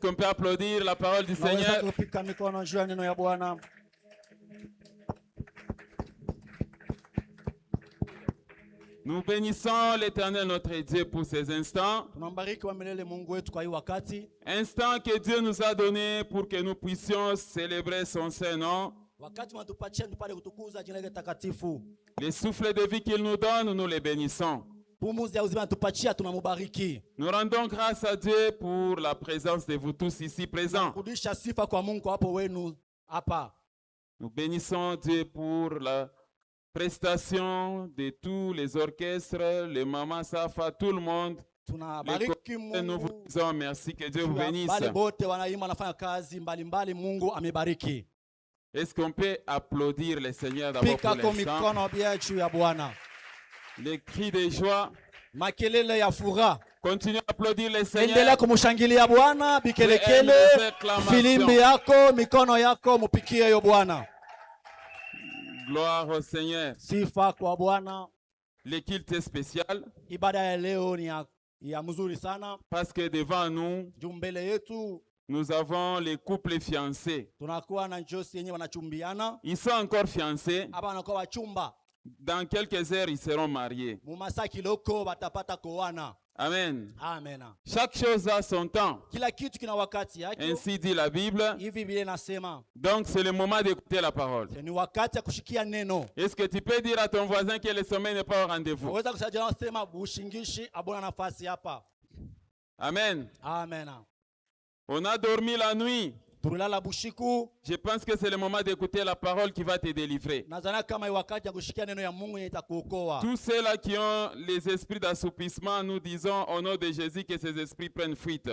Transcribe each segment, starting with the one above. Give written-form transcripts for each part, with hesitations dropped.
qu'on peut applaudir la parole du Seigneur? Nous bénissons l'Éternel notre Dieu pour ces instants. Instants que Dieu nous a donnés pour que nous puissions célébrer son Saint-Nom. Les souffles de vie qu'il nous donne, nous les bénissons. Nous rendons grâce à Dieu pour la présence de vous tous ici présents. Nous bénissons Dieu pour la prestation de tous les orchestres, les mamans Safa, tout le monde. Nous vous disons merci, que Dieu vous bénisse. Est-ce qu'on peut applaudir le Seigneur d'abord pour l'instant? Les cris de joie. Continue à applaudir le Seigneur. Gloire au Seigneur. Le culte est spécial. Parce que devant nous, nous avons les couples fiancés. Ils sont encore fiancés. Dans quelques heures, ils seront mariés. Amen. Amen. Chaque chose a son temps. Ainsi dit la Bible. Donc c'est le moment d'écouter la parole. Est-ce que tu peux dire à ton voisin que le sommeil n'est pas au rendez-vous? Amen. Amen. On a dormi la nuit. Je pense que c'est le moment d'écouter la parole qui va te délivrer. Tous ceux-là qui ont les esprits d'assoupissement, nous disons au nom de Jésus que ces esprits prennent fuite.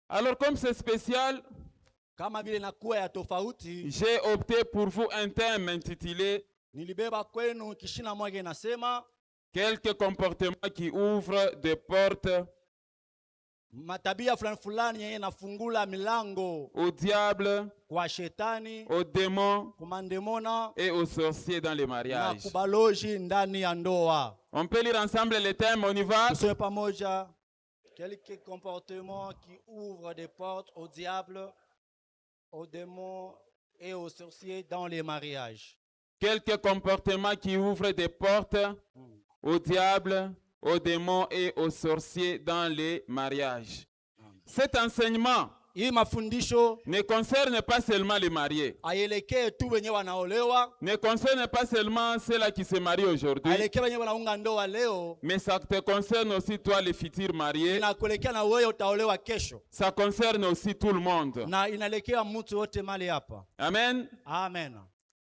Alors comme c'est spécial, j'ai opté pour vous un thème intitulé quelques comportements qui ouvrent des portes au diable, aux démons et aux sorciers dans les mariages. On peut lire ensemble les thèmes, on y va. Quelques comportements qui ouvrent des portes au diable, aux démons et aux sorciers dans les mariages. Quelques comportements qui ouvrent des portes au diable, aux démons et aux sorciers dans les mariages. Cet enseignement ne concerne pas seulement les mariés. Ne concerne pas seulement ceux-là qui se marient aujourd'hui. Mais ça te concerne aussi toi, les futurs mariés. Ça concerne aussi tout le monde. Amen. Amen.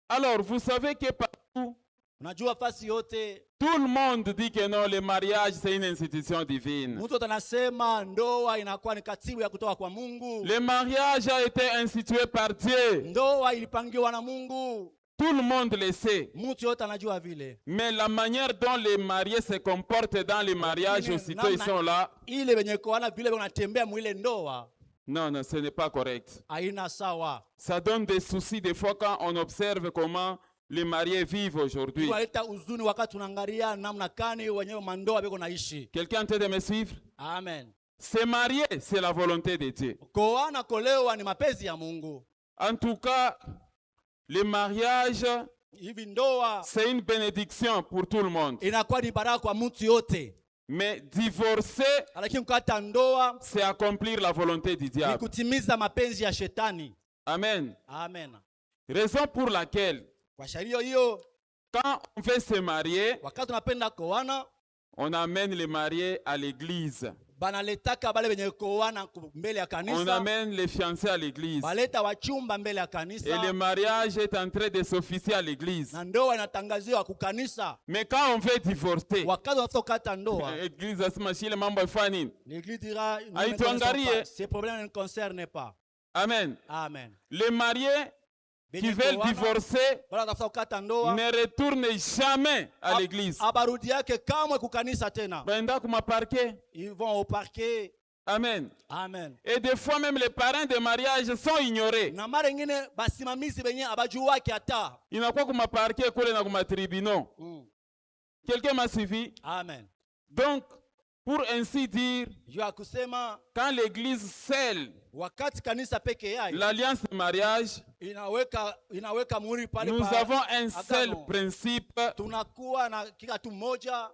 Alors, vous savez que partout, tout le monde dit que non, le mariage c'est une institution divine. Le mariage a été institué par Dieu. Tout le monde le sait. Mais la manière dont les mariés se comportent dans les mariages, aussitôt ils sont là. Non, non, ce n'est pas correct. Ça donne des soucis des fois quand on observe comment les mariés vivent aujourd'hui. Quelqu'un en train de me suivre? Amen. Se marier, c'est la volonté de Dieu. En tout cas, le mariage, c'est une bénédiction pour tout le monde. Mais divorcer, c'est accomplir la volonté du diable. Amen. Amen. Raison pour laquelle, quand on veut se marier, on amène les mariés à l'église. On amène les fiancés à l'église. Et le mariage est en train de s'officier à l'église. Mais quand on veut divorcer, l'église dira, ces problèmes ne concernent pas. Amen. Amen. Les mariés qui veulent divorcer ne retournent jamais à l'église. Ils vont au parquet. Amen. Amen. Et des fois même les parents de mariage sont ignorés. Il n'a pas comme parquet kule na kuma tribunaux. Quelqu'un m'a suivi? Amen. Donc Pour ainsi dire, juu ya kusema quand l'église scelle wakati kanisa peke yake l'alliance de mariage, inaweka muhuri pale nous pa avons un agano. seul principe, Tunakuwa na kitu moja,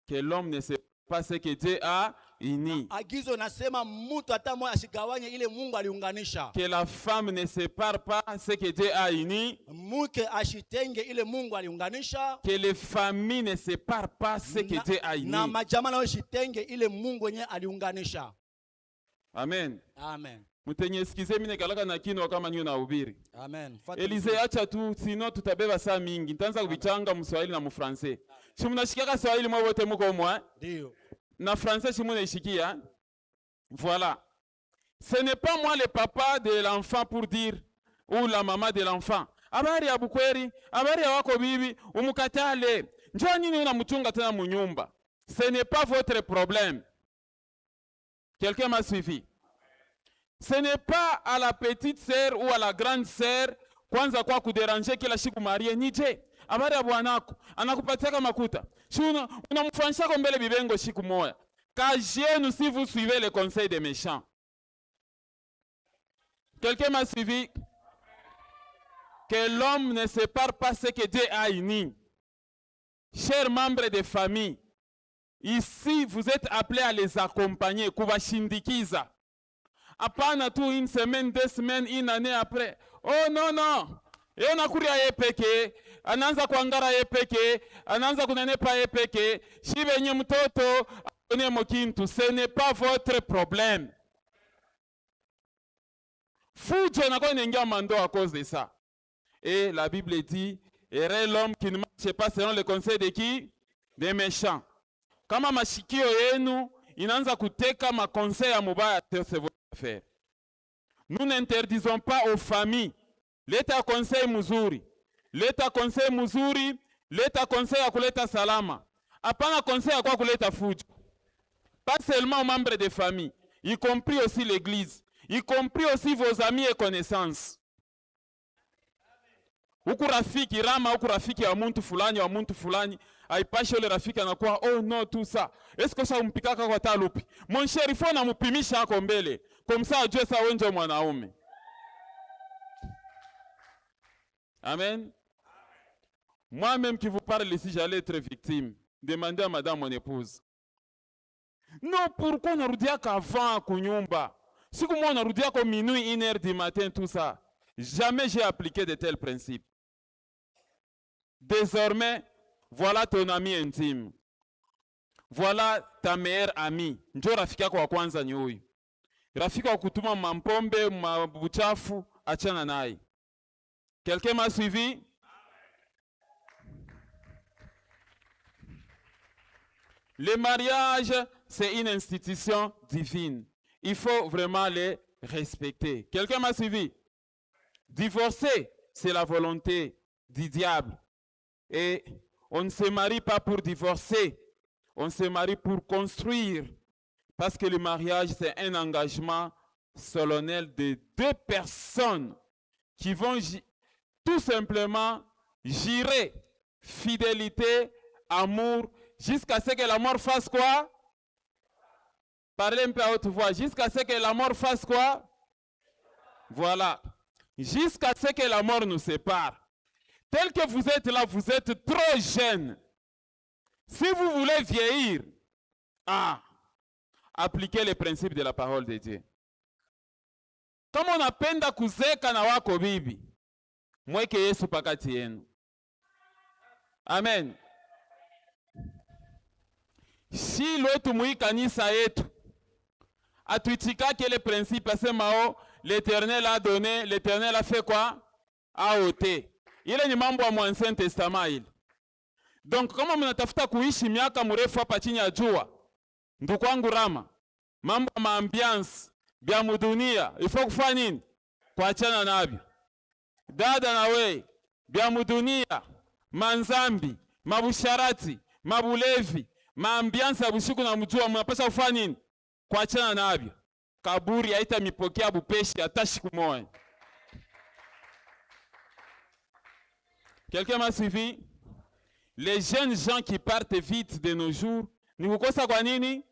que l'homme ne sait pas ce que Dieu a uni. agizo nasema mtu hata mmoja asigawanye ile Mungu aliunganisha. Que la femme ne sépare pas ce que Dieu a uni. Mke ashitenge ile Mungu aliunganisha. Que les familles ne séparent pas ce que Dieu a uni. Na majamaa nao shitenge ile Mungu yenyewe aliunganisha. Amen. Amen. Mtenyeskize mine kalaka na kino kama niyo na ubiri. Amen. Elize acha tu sino tutabeba saa mingi. Nitaanza kubichanga mswahili na mfrancais. Si mnashikaka Swahili mwa wote mko mwa? Ndio. Na français si mnaishikia. Voilà. Ce n'est pas moi le papa de l'enfant pour dire ou la maman de l'enfant. Habari ya bukweri, habari ya wako bibi, umukatale. Njoo nini unamchunga tena munyumba? Ce n'est pas votre problème. Quelqu'un m'a suivi? Ce n'est pas à la petite sœur ou à la grande sœur kwanza kwa kuderanger kila siku Maria nije. Habari ya bwanako, anakupatia makuta. Si unamfanisha kwa mbele bibengo siku moja. Cagez-nous si vous suivez les conseils des méchants. Quelqu'un m'a suivi? Que l'homme ne sépare pas ce que Dieu a uni. Chers membres de famille, ici vous êtes appelés à les accompagner, kubashindikiza. Apana tu une semaine, 2 semaines, une année après. Oh non, non. Yeye nakuria yeye peke, anaanza kuangara yeye peke, anaanza kunenepa yeye peke, shi benye mtoto aone mokintu, ce n'est pas votre problème. Fujo na kwa inaingia mando à cause de ça. Et la Bible dit, heureux l'homme qui ne marche pas selon le conseil de qui? Des méchants. Kama mashikio yenu inaanza kuteka makonseil ya mubaya, c'est votre affaire. Nous n'interdisons pas aux familles. Leta conseil mzuri. Leta conseil mzuri, leta conseil ya kuleta salama. Hapana conseil ya kwa kuleta fujo. Pas seulement aux membres de famille, y compris aussi l'église, y compris aussi vos amis et connaissances. Huku rafiki rama, huku rafiki wa muntu fulani, aipashi ole rafiki anakuwa oh no tout ça. Est-ce que ça umpikaka kwa talupi? Mon cher, il faut na mupimisha hako mbele. Comme ça ajue sa wenjo mwanaume. Amen. Moi-même qui vous parle ici, j'allais être victime. Demandez à madame mon épouse. Non, pourquoi narudia qu'avant kunyumba? Si comme on narudia comme minuit, 1h du matin, tout ça. Jamais j'ai appliqué de tels principes. Désormais, voilà ton ami intime. Voilà ta meilleure amie. Njo rafiki yako wa kwanza ni huyu. Rafiki wa kutuma mampombe, mabuchafu, achana naye. Quelqu'un m'a suivi? Le mariage, c'est une institution divine. Il faut vraiment les respecter. Quelqu'un m'a suivi? Divorcer, c'est la volonté du diable. Et on ne se marie pas pour divorcer. On se marie pour construire. Parce que le mariage, c'est un engagement solennel de 2 personnes qui vont tout simplement jurer fidélité, amour, jusqu'à ce que la mort fasse quoi? Parlez un peu à haute voix. Jusqu'à ce que la mort fasse quoi? Voilà. Jusqu'à ce que la mort nous sépare. Tel que vous êtes là, vous êtes trop jeune. Si vous voulez vieillir, appliquez les principes de la parole de Dieu. Comme on apenda kuzeka na wako bibi, mweke Yesu pakati yenu. Amen. Si l'autre mui kanisa yetu, atuitikake les principes, asemao, l'Éternel a donné, l'Éternel a fait quoi? A ôté. Il est ni mambo wa Ancien Testament ile. Donc kama mnatafuta kuishi miaka mrefu hapa chini ya jua, ndugu wangu Rama, mambo ya maambiance bya mudunia, ifo kufanya nini? Kuachana navyo. Dada na we, bya mudunia, manzambi, mabusharati, mabulevi, maambiance ya bushiku na mjua, mnapaswa kufanya nini? Kuachana navyo. Kaburi haita mipokea bupeshi hata siku moja. Quelqu'un m'a suivi? Les jeunes gens qui partent vite de nos jours Ni kukosa kwa nini?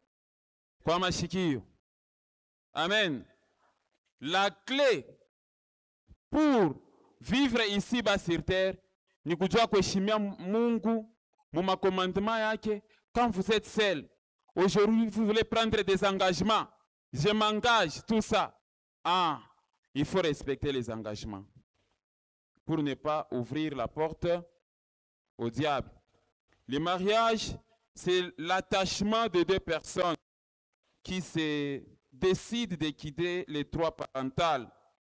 Kwa mashikio. Amen. La clé pour vivre ici-bas sur terre ni kujua kuheshimia Mungu mu macommandement yake. Quand vous êtes seul, aujourd'hui vous voulez prendre des engagements, je m'engage, tout ça. Ah, il faut respecter les engagements pour ne pas ouvrir la porte au diable. Le mariage, c'est l'attachement de deux personnes qui se décident de quitter les trois parentales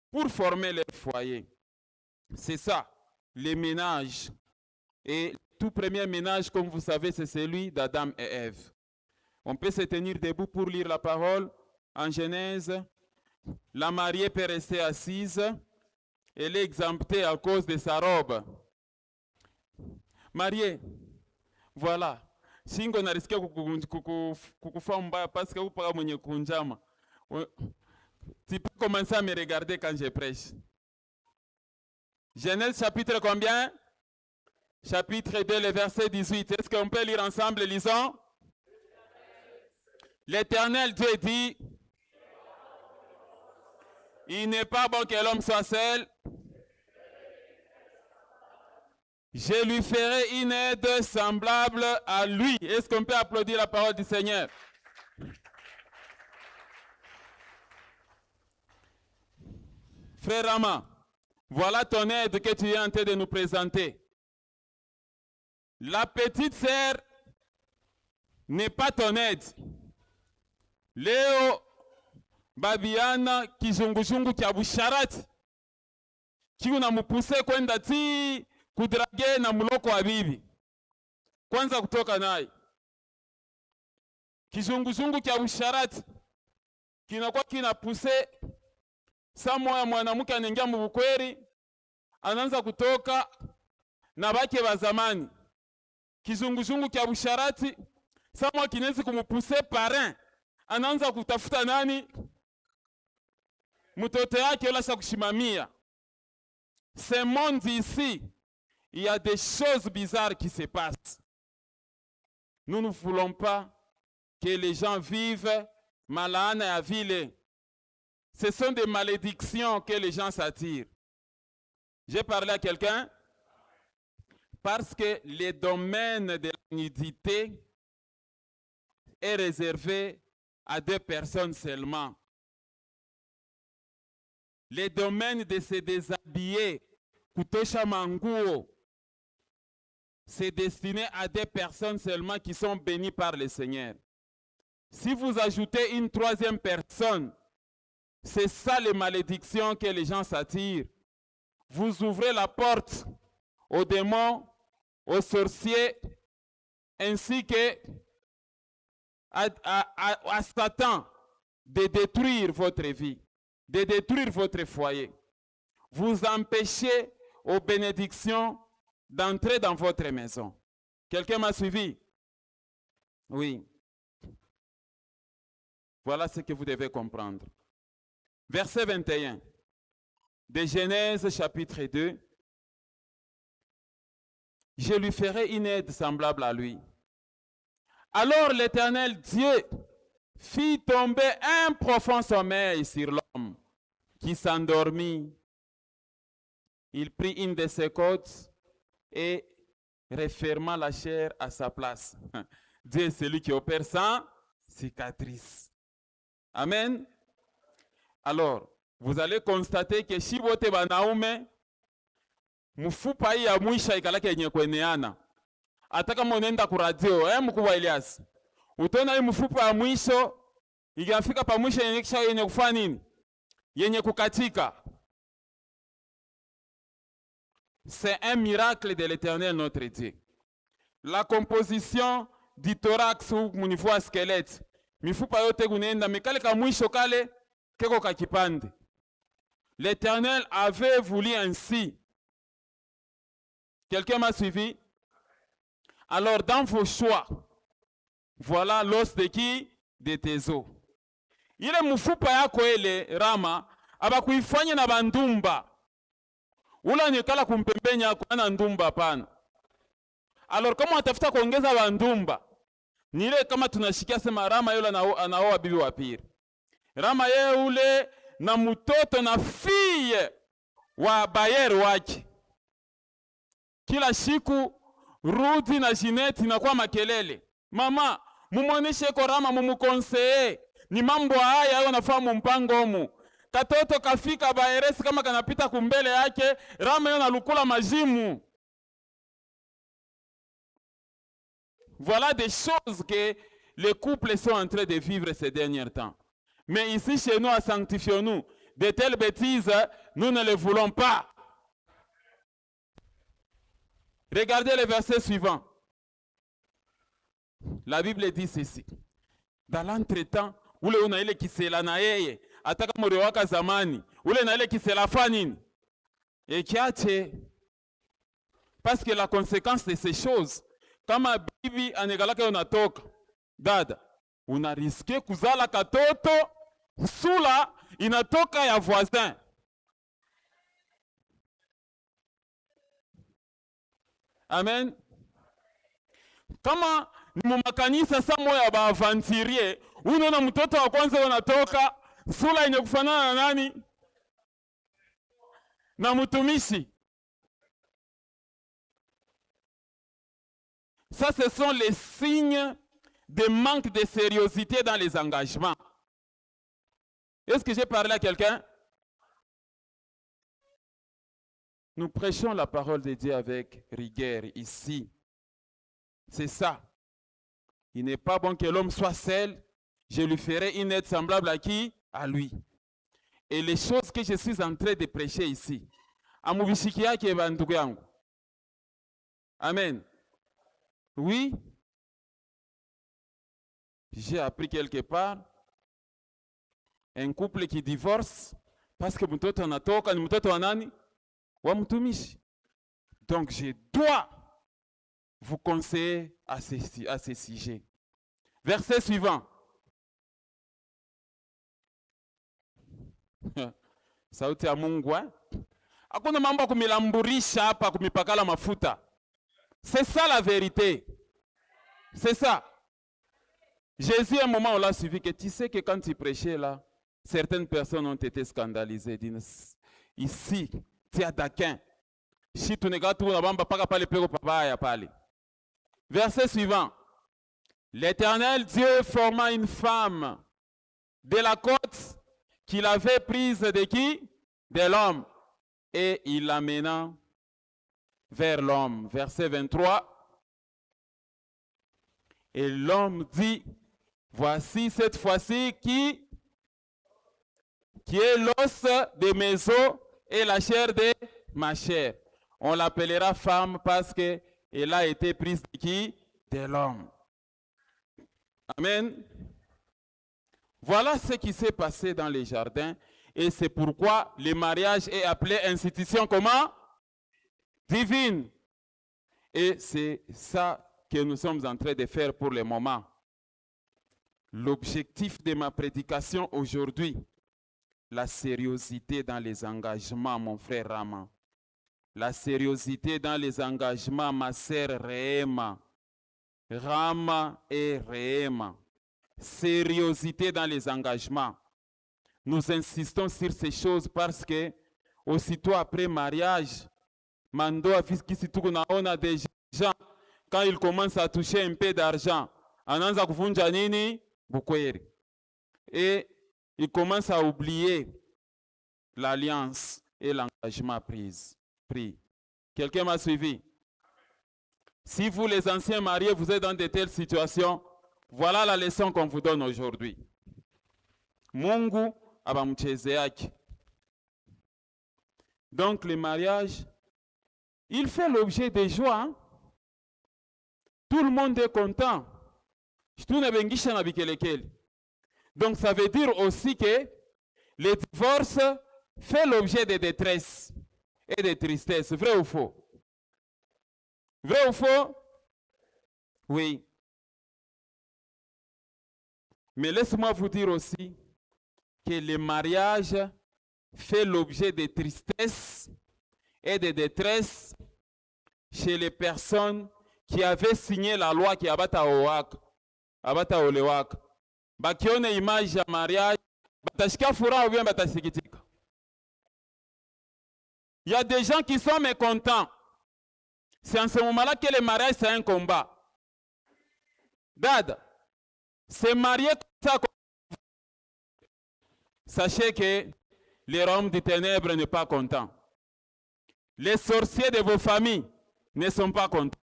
pour former leur foyer. C'est ça, les ménages. Et tout premier ménage, comme vous savez, c'est celui d'Adam et Ève. On peut se tenir debout pour lire la parole. En Genèse, la mariée peut rester assise. Elle est exemptée à cause de sa robe. Mariée, voilà. Shingo narisikia kukufa mbaya parce que upaka mwenye kunjama. Tu peux commencer à me regarder quand je prêche. Genèse chapitre combien? Chapitre 2, le verset 18. Est-ce qu'on peut lire ensemble, lisons? L'Éternel Dieu dit, il n'est pas bon que l'homme soit seul. Je lui ferai une aide semblable à lui. Est-ce qu'on peut applaudir la parole du Seigneur? Frère Rama, voilà ton aide que tu es en train de nous présenter. La petite sœur n'est pas ton aide. Leo babiana kizunguzungu kya busharati kiunamupuse kwenda ti kudrage na muloko wa bibi. Kwanza kutoka naye. Kizunguzungu kya busharati kinakuwa kinapuse samoya mwanamke anaingia mu bukweri anaanza kutoka na bake ba zamani. Kizunguzungu kya busharati samoya kinezi kumupuse parrain anaanza kutafuta nani? Mtoto yake wala sa kushimamia. Ce monde ici, il y a des choses bizarres qui se passent. Nous ne voulons pas que les gens vivent malana à ville. Ce sont des malédictions que les gens s'attirent. J'ai parlé à quelqu'un parce que le domaine de la nudité est réservé à deux personnes seulement. Le domaine de se déshabiller, kutosha manguo, c'est destiné à des personnes seulement qui sont bénies par le Seigneur. Si vous ajoutez une troisième personne, c'est ça les malédictions que les gens s'attirent. Vous ouvrez la porte aux démons, aux sorciers, ainsi que à Satan de détruire votre vie, de détruire votre foyer. Vous empêchez aux bénédictions d'entrer dans votre maison. Quelqu'un m'a suivi? Oui. Voilà ce que vous devez comprendre. Verset 21 de Genèse chapitre 2. Je lui ferai une aide semblable à lui. Alors l'Éternel Dieu fit tomber un profond sommeil sur l'homme qui s'endormit. Il prit une de ses côtes et referma la chair à sa place. Dieu est celui qui opère sans cicatrice. Amen. Alors, vous allez constater que si vous êtes banaume, mfupa hii ya mwisha ikalake yenye kueneana. Ataka monenda ku radio, mkubwa Elias. Utaona hii mfupa ya mwisho ikafika pa mwisho yenye kufanya nini? Yenye kukatika. C'est un miracle de l'Éternel notre Dieu. La composition du thorax ou munifua squelette. Mifupa yote kunenda mikale ka mwisho kale keko kakipande. L'Éternel avait voulu ainsi. Quelqu'un m'a suivi? Alors dans vos choix, voilà l'os de qui? De tes os. Ile mfupa yako ele Rama abakuifanya na bandumba. Ula nikala kumpembenya yako na ndumba pana. Alors kama watafuta kuongeza bandumba, Nile kama tunashikia sema Rama yule anaoa bibi wa pili. Rama yule na mtoto na fille wa Bayer wake. Kila siku Rudi na Jeanette inakuwa makelele. Mama, mumuoneshe ko Rama mumukonseye. Ni mambo haya hayo nafahamu mpango homu. Katoto kafika Bayeresi kama kanapita kumbele yake, Rama yona lukula majimu. Voilà des choses que les couples sont en train de vivre ces derniers temps. Mais ici chez nous, à Sanctifions-nous, de telles bêtises, nous ne les voulons pas. Regardez le verset suivant. La Bible dit ceci. Dans l'entretemps, ule una ile kisela na yeye, ataka mori waka zamani, ule na ile kisela fanini. Et kiache, parce que la conséquence de ces choses, kama bibi anegalaka unatoka, dada, unariske kuzala katoto, sula inatoka ya voisin. Amen. Kama ni mumakanisa sa moya ba aventurier, unaona mtoto wa kwanza unatoka, sula yenye kufanana na nani? Na mtumishi. Ça, ce sont les signes de manque de sérieuxité dans les engagements. Est-ce que j'ai parlé à quelqu'un? Nous prêchons la parole de Dieu avec rigueur ici. C'est ça. Il n'est pas bon que l'homme soit seul. Je lui ferai une aide semblable à qui? À lui. Et les choses que je suis en train de prêcher ici. Amen. Oui. J'ai appris quelque part un couple qui divorce parce que mtoto anatoka ni mtoto wa nani? Wa mtumishi. Donc je dois vous conseiller à ce sujet. Verset suivant. Sauti ya Mungu. Hakuna mambo kumilamburisha hapa kumipakala mafuta. C'est ça la vérité. C'est ça. Jésus, à un moment, on l'a suivi, que tu sais que quand il prêchait là, certaines personnes ont été scandalisées. Disent, ici, tu es taquin. Si tu n'es pas tout, on va pas parler de papa. Verset suivant. L'Éternel Dieu forma une femme de la côte qu'il avait prise de qui? De l'homme. Et il l'amena vers l'homme. Verset 23. Et l'homme dit, voici cette fois-ci qui est l'os de mes os et la chair de ma chair. On l'appellera femme parce qu'elle a été prise de qui? De l'homme. Amen. Voilà ce qui s'est passé dans les jardins et c'est pourquoi le mariage est appelé institution comment? Divine. Et c'est ça que nous sommes en train de faire pour le moment. L'objectif de ma prédication aujourd'hui, la sérieuxité dans les engagements, mon frère Rama. La sérieuxité dans les engagements, ma sœur Réma. Rama et Réma. Sérieuxité dans les engagements. Nous insistons sur ces choses parce que, aussitôt après mariage, Mando a on a des gens, quand ils commencent à toucher un peu d'argent, anaanza kuvunja nini? Bukweri. Et ils commencent à oublier l'alliance et l'engagement pris. Quelqu'un m'a suivi? Si vous, les anciens mariés, vous êtes dans de telles situations, voilà la leçon qu'on vous donne aujourd'hui. Mungu abamchezeaki. Donc le mariage, il fait l'objet de joie. Hein? Tout le monde est content. Donc ça veut dire aussi que le divorce fait l'objet de détresse et de tristesse. Vrai ou faux? Vrai ou faux? Oui. Mais laisse-moi vous dire aussi que le mariage fait l'objet de tristesse et de détresse chez les personnes qui avaient signé la loi qui abat à Oak. abata olewaka. Bakione image ya mariage, batashika furaha ou bien batasikitika. Il y a des gens qui sont mécontents. C'est en ce moment-là que le mariage c'est un combat. Dad, se marier comme ça, sachez que les royaumes des ténèbres n'est pas content. Les sorciers de vos familles ne sont pas contents.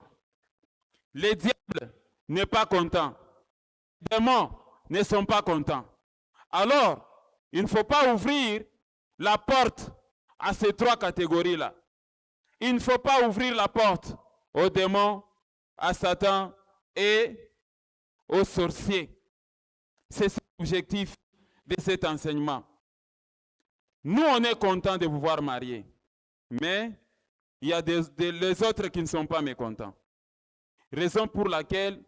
Les diables n'est pas content. Les démons ne sont pas contents. Alors, il ne faut pas ouvrir la porte à ces trois catégories-là. Il ne faut pas ouvrir la porte aux démons, à Satan et aux sorciers. C'est l'objectif de cet enseignement. Nous, on est contents de vous voir mariés, mais il y a les autres qui ne sont pas mécontents. Raison pour laquelle,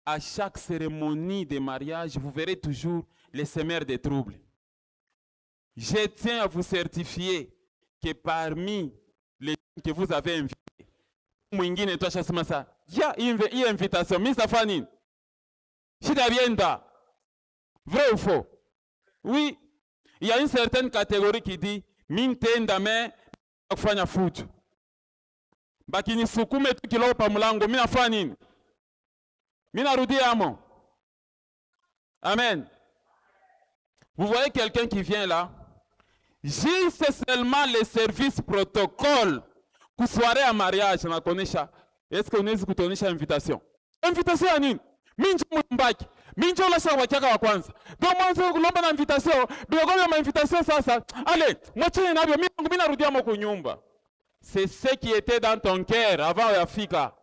à chaque cérémonie de mariage, vous verrez toujours les semeurs de troubles. Je tiens à vous certifier que parmi les gens que vous avez invités, mwingine tosha sema ça, ya hii invitation, Mr. Fanny, shida bienda, vrai ou faux? Oui, il y a une certaine catégorie qui dit, mintenda me kufanya fujo. Bakini sukume tu kilo pa mlango, mina fanya nini? Mina rudi amo. Amen. Vous voyez quelqu'un qui vient là, juste seulement les services protocole pour soirée à mariage na konesha. Est-ce que unaweza kutonesha invitation? Invitation ya nini? Minjo mbaki. Minjo la sawa chaka wa kwanza. Ndio mwanzo kulomba na invitation, dogo ma invitation sasa. Allez, mwacheni nabyo mimi narudia mo kunyumba. C'est ce qui était dans ton cœur avant Afrika.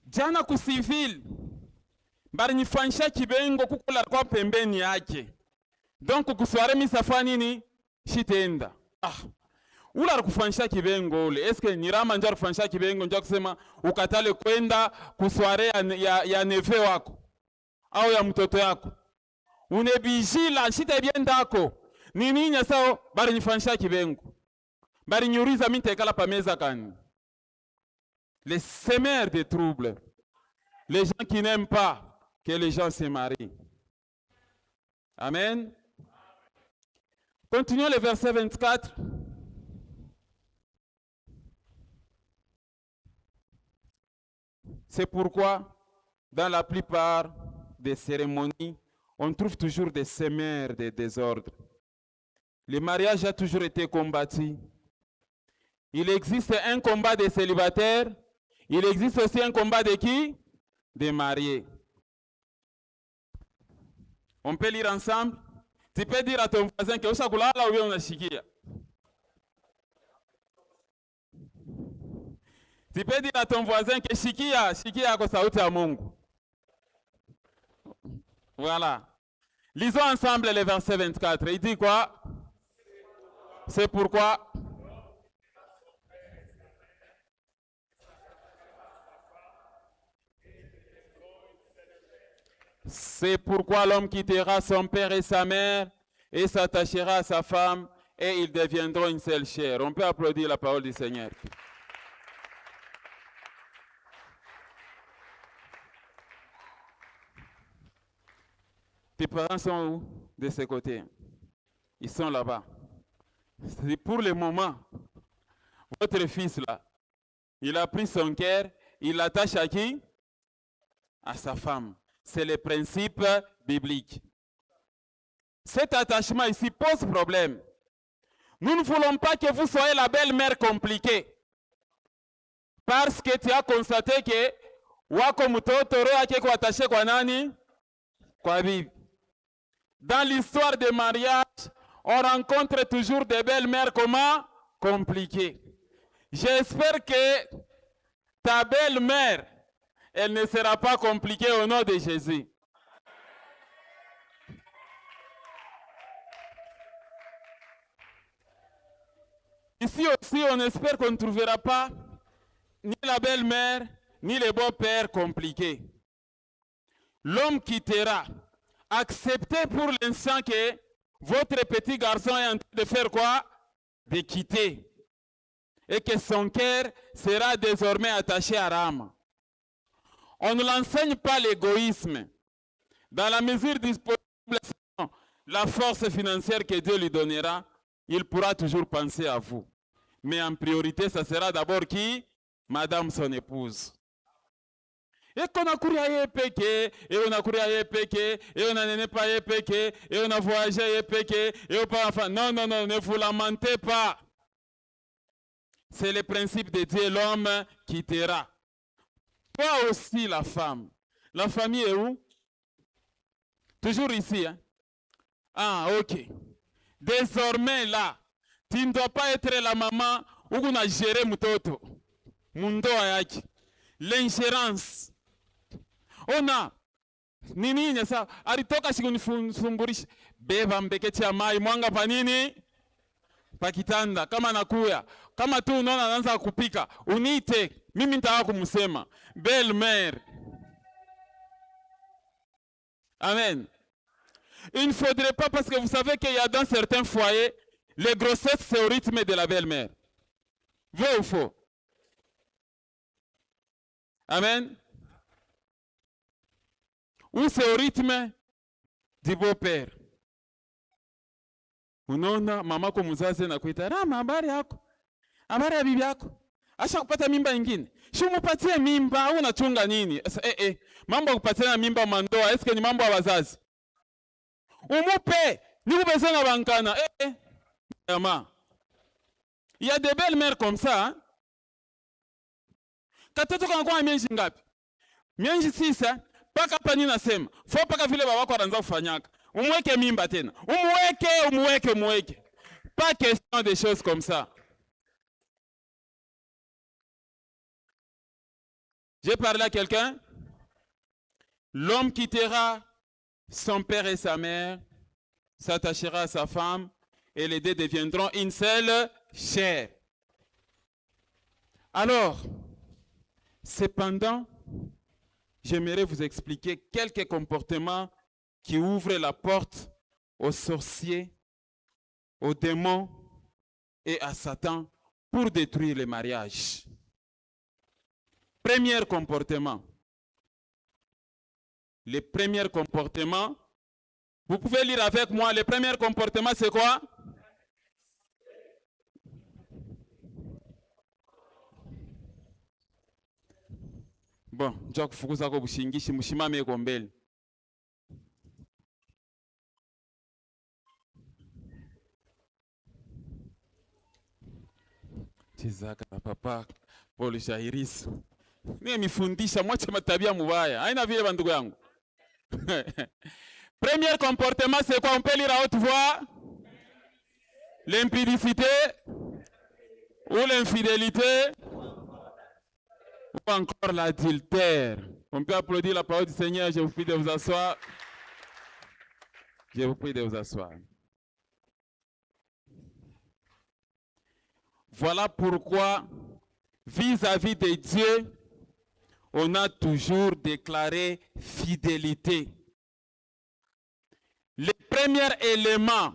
Jana ku civil bari nifanyisha kibengo kukula kwa pembeni yake. Donc kusware misafani ni shitenda. Ula kufanyisha kibengo ule. Eske nirama njaro kufanyisha kibengo njaro kusema ukatale kwenda kusware ya neve wako au ya mtoto yako. Unebijila shitebiendako. Nini nyasao bari nifanyisha kibengo. Bari nyuriza mintekala pameza kani. Les semeurs de troubles. Les gens qui n'aiment pas que les gens se marient. Amen. Continuons le verset 24. C'est pourquoi, dans la plupart des cérémonies, on trouve toujours des semeurs de désordre. Le mariage a toujours été combattu. Il existe un combat des célibataires. Il existe aussi un combat de qui? Des mariés. On peut lire ensemble. Tu peux dire à ton voisin que usakulala ou unashikia. Tu peux dire à ton voisin que shikia kwa sauti ya Mungu. Voilà. Lisons ensemble le verset 24. Il dit quoi? C'est pourquoi l'homme quittera son père et sa mère et s'attachera à sa femme et ils deviendront une seule chair. On peut applaudir la parole du Seigneur. Tes parents sont où? De ce côté. Ils sont là-bas. Pour le moment, votre fils là, il a pris son cœur, il l'attache à qui? À sa femme. C'est le principe biblique. Cet attachement ici pose problème. Nous ne voulons pas que vous soyez la belle-mère compliquée. Parce que tu as constaté que wako mtoto roho yake ko attaché kwa nani? Kwa bibi. Dans l'histoire des mariages, on rencontre toujours des belles-mères comment? Compliquées. J'espère que ta belle-mère, elle ne sera pas compliquée au nom de Jésus. Ici aussi, on espère qu'on ne trouvera pas ni la belle-mère, ni le beau-père compliqués. L'homme quittera. Acceptez pour l'instant que votre petit garçon est en train de faire quoi? De quitter. et que son cœur sera désormais attaché à Rama. On ne l'enseigne pas l'égoïsme. Dans la mesure disponible, la force financière que Dieu lui donnera, il pourra toujours penser à vous. Mais en priorité, ça sera d'abord qui? Madame son épouse. Et qu'on a couru à péché, et on a couru à péché, et on a néné pas péché, et on a voyagé à péché, et on pas enfin. Non, non, non, ne vous lamentez pas. C'est le principe de Dieu, l'homme quittera. Toi aussi, la femme. La famille est où? Toujours ici, hein? Ah, ok. Désormais, là, tu ne dois pas être la maman où on a géré mtoto. Mundo ayaki. L'ingérence. On a. Nini nyasa. Aritoka shikunifumburisha. Beba mbeketi ya mai. Mwanga pa nini? Pakitanda. Kama nakuya. Kama tu unaona anaanza kupika. Unite. Mimi nitaka kumsema. Belle-mère. Amen. Il ne faudrait pas, parce que vous savez qu'il y a dans certains foyers, les grossesses, c'est au rythme de la belle-mère. Vrai ou faux? Amen. Ou c'est au rythme du beau-père. Unaona mama ko mzazi na kuita Rama, habari yako? Habari ya bibi yako? Asha kupata mimba nyingine. Shumupatie mimba au unachunga nini? Mambo ya kupatia mimba mandoa, eske ni mambo ya wazazi? Umupe, ni kubeza na bankana. Yama. Il y a des belles-mères comme ça. Hein? Katoto kanakuwa mienji ngapi? Mienji 6, paka pani nasema. Fo paka vile babako anaanza kufanyaka. Umweke mimba tena. Umweke. Pas question de choses comme ça. J'ai parlé à quelqu'un. L'homme quittera son père et sa mère, s'attachera à sa femme, et les deux deviendront une seule chair. Alors, cependant, j'aimerais vous expliquer quelques comportements qui ouvrent la porte aux sorciers, aux démons et à Satan pour détruire le mariage. Premier comportement. Le premier comportement, vous pouvez lire avec moi, le premier comportement c'est quoi? Bon, njoo kufukuza kwa bushingishi mshimame kwa mbele. Tizaka papa Paul Jairis. Mimi mifundisha mwache matabia mubaya. Haina vile bandugu yangu. Premier comportement, c'est quoi? On peut lire à haute voix. L'impudicité ou l'infidélité ou encore l'adultère. On peut applaudir la parole du Seigneur. Je vous prie de vous asseoir. Je vous prie de vous asseoir. Voilà pourquoi, vis-à-vis de Dieu, on a toujours déclaré fidélité. Le premier élément,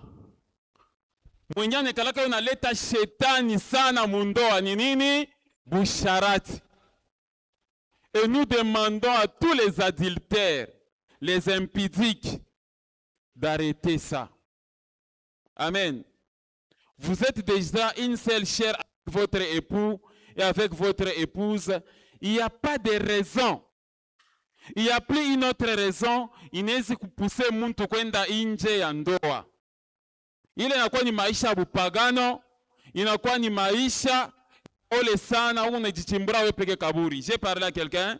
mwenye kalaka unaleta shetani sana mundoa ni nini? Busharati. Et nous demandons à tous les adultères, les impudiques, d'arrêter ça. Amen. Vous êtes déjà une seule chair avec votre époux et avec votre épouse. Il n'y a pas de raison. Il n'y a plus une autre raison. Inaweza kupuse mtu kwenda nje ya ndoa. Ile inakuwa ni maisha ya bupagano, inakuwa ni maisha ole sana unajichimbura wewe peke kaburi. J'ai parlé à quelqu'un.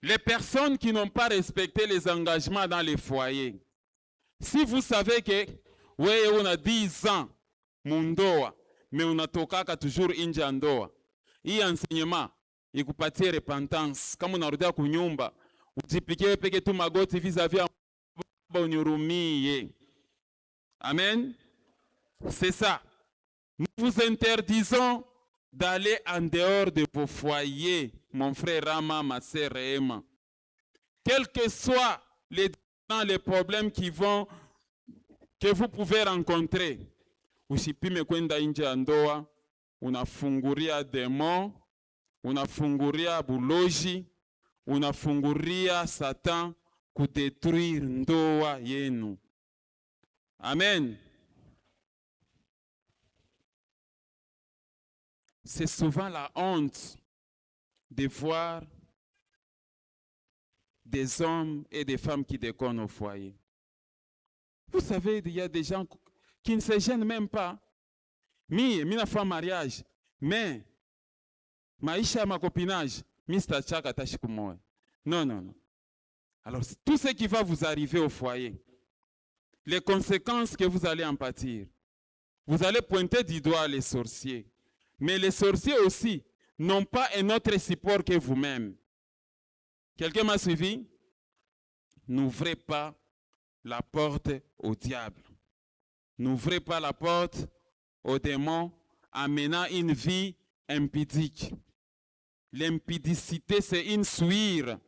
Les personnes qui n'ont pas respecté les engagements dans les foyers. Si vous savez que wewe una 10 ans mundoa, mais unatokaka toujours nje ya ndoa. Hii enseignement ikupatie repentance. Kama unarudia kunyumba, ujipikie peke tu magoti vis-à-vis ya Baba unihurumie. Amen. C'est ça. Nous vous interdisons d'aller en dehors de vos foyers, mon frère Rama, ma sœur Rema. Quels que soient les problèmes que vous pouvez rencontrer, Usipime kwenda nje ya ndoa, unafunguria demon, unafunguria buloji, unafunguria Satan kudetruire ndoa yenu. Amen. C'est souvent la honte de voir des hommes et des femmes qui déconnent au foyer. Vous savez, il y a des gens qui ne se gênent même pas. Mina fait un mariage, mais maisha ma copinage, Mr. Chaka tashikumoe. Non, non, non. Alors, tout ce qui va vous arriver au foyer, les conséquences que vous allez en pâtir, vous allez pointer du doigt les sorciers. Mais les sorciers aussi n'ont pas un autre support que vous-même. Quelqu'un m'a suivi? N'ouvrez pas la porte au diable. N'ouvrez pas la porte aux démons en menant une vie impudique. L'impudicité, c'est une souillure.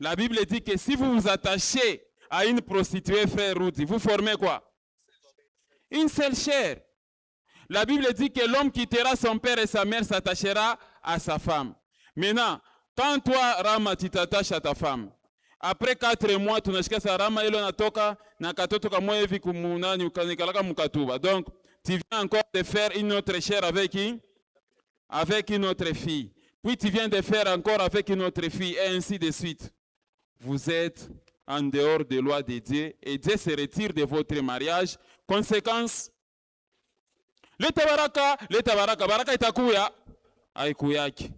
La Bible dit que si vous vous attachez à une prostituée, frère Rudy, vous formez quoi? Une seule chair. La Bible dit que l'homme quittera son père et sa mère, s'attachera à sa femme. Maintenant, quand toi, Rama, tu t'attaches à ta femme, après 4 mois, tu n'as sa Rama, il en a toka, na katoto ka moye vi kumuna, nikalaka mukatuba. Donc, tu viens encore de faire une autre chair avec qui? Avec une autre fille. Puis tu viens de faire encore avec une autre fille, et ainsi de suite. Vous êtes en dehors des lois de Dieu, et Dieu se retire de votre mariage. Conséquence, le tabaraka, baraka itakuya, haikuyaki.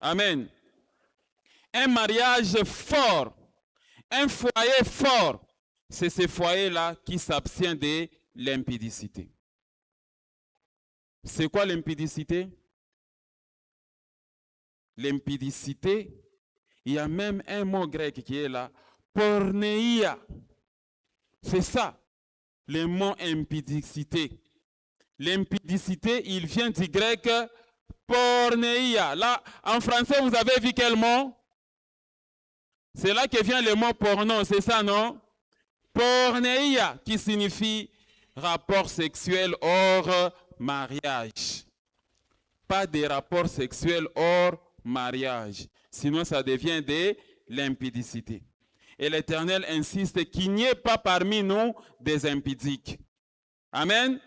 Amen. Un mariage fort, un foyer fort, c'est ce foyer-là qui s'abstient de l'impudicité. C'est quoi l'impudicité? L'impudicité, il y a même un mot grec qui est là, porneia. C'est ça, le mot impudicité. L'impudicité, il vient du grec porneia. Là, en français, vous avez vu quel mot? C'est là que vient le mot porno, c'est ça, non? Porneia, qui signifie rapport sexuel hors mariage. Pas de rapport sexuel hors mariage. Sinon, ça devient de l'impudicité. Et l'Éternel insiste qu'il n'y ait pas parmi nous des impudiques. Amen.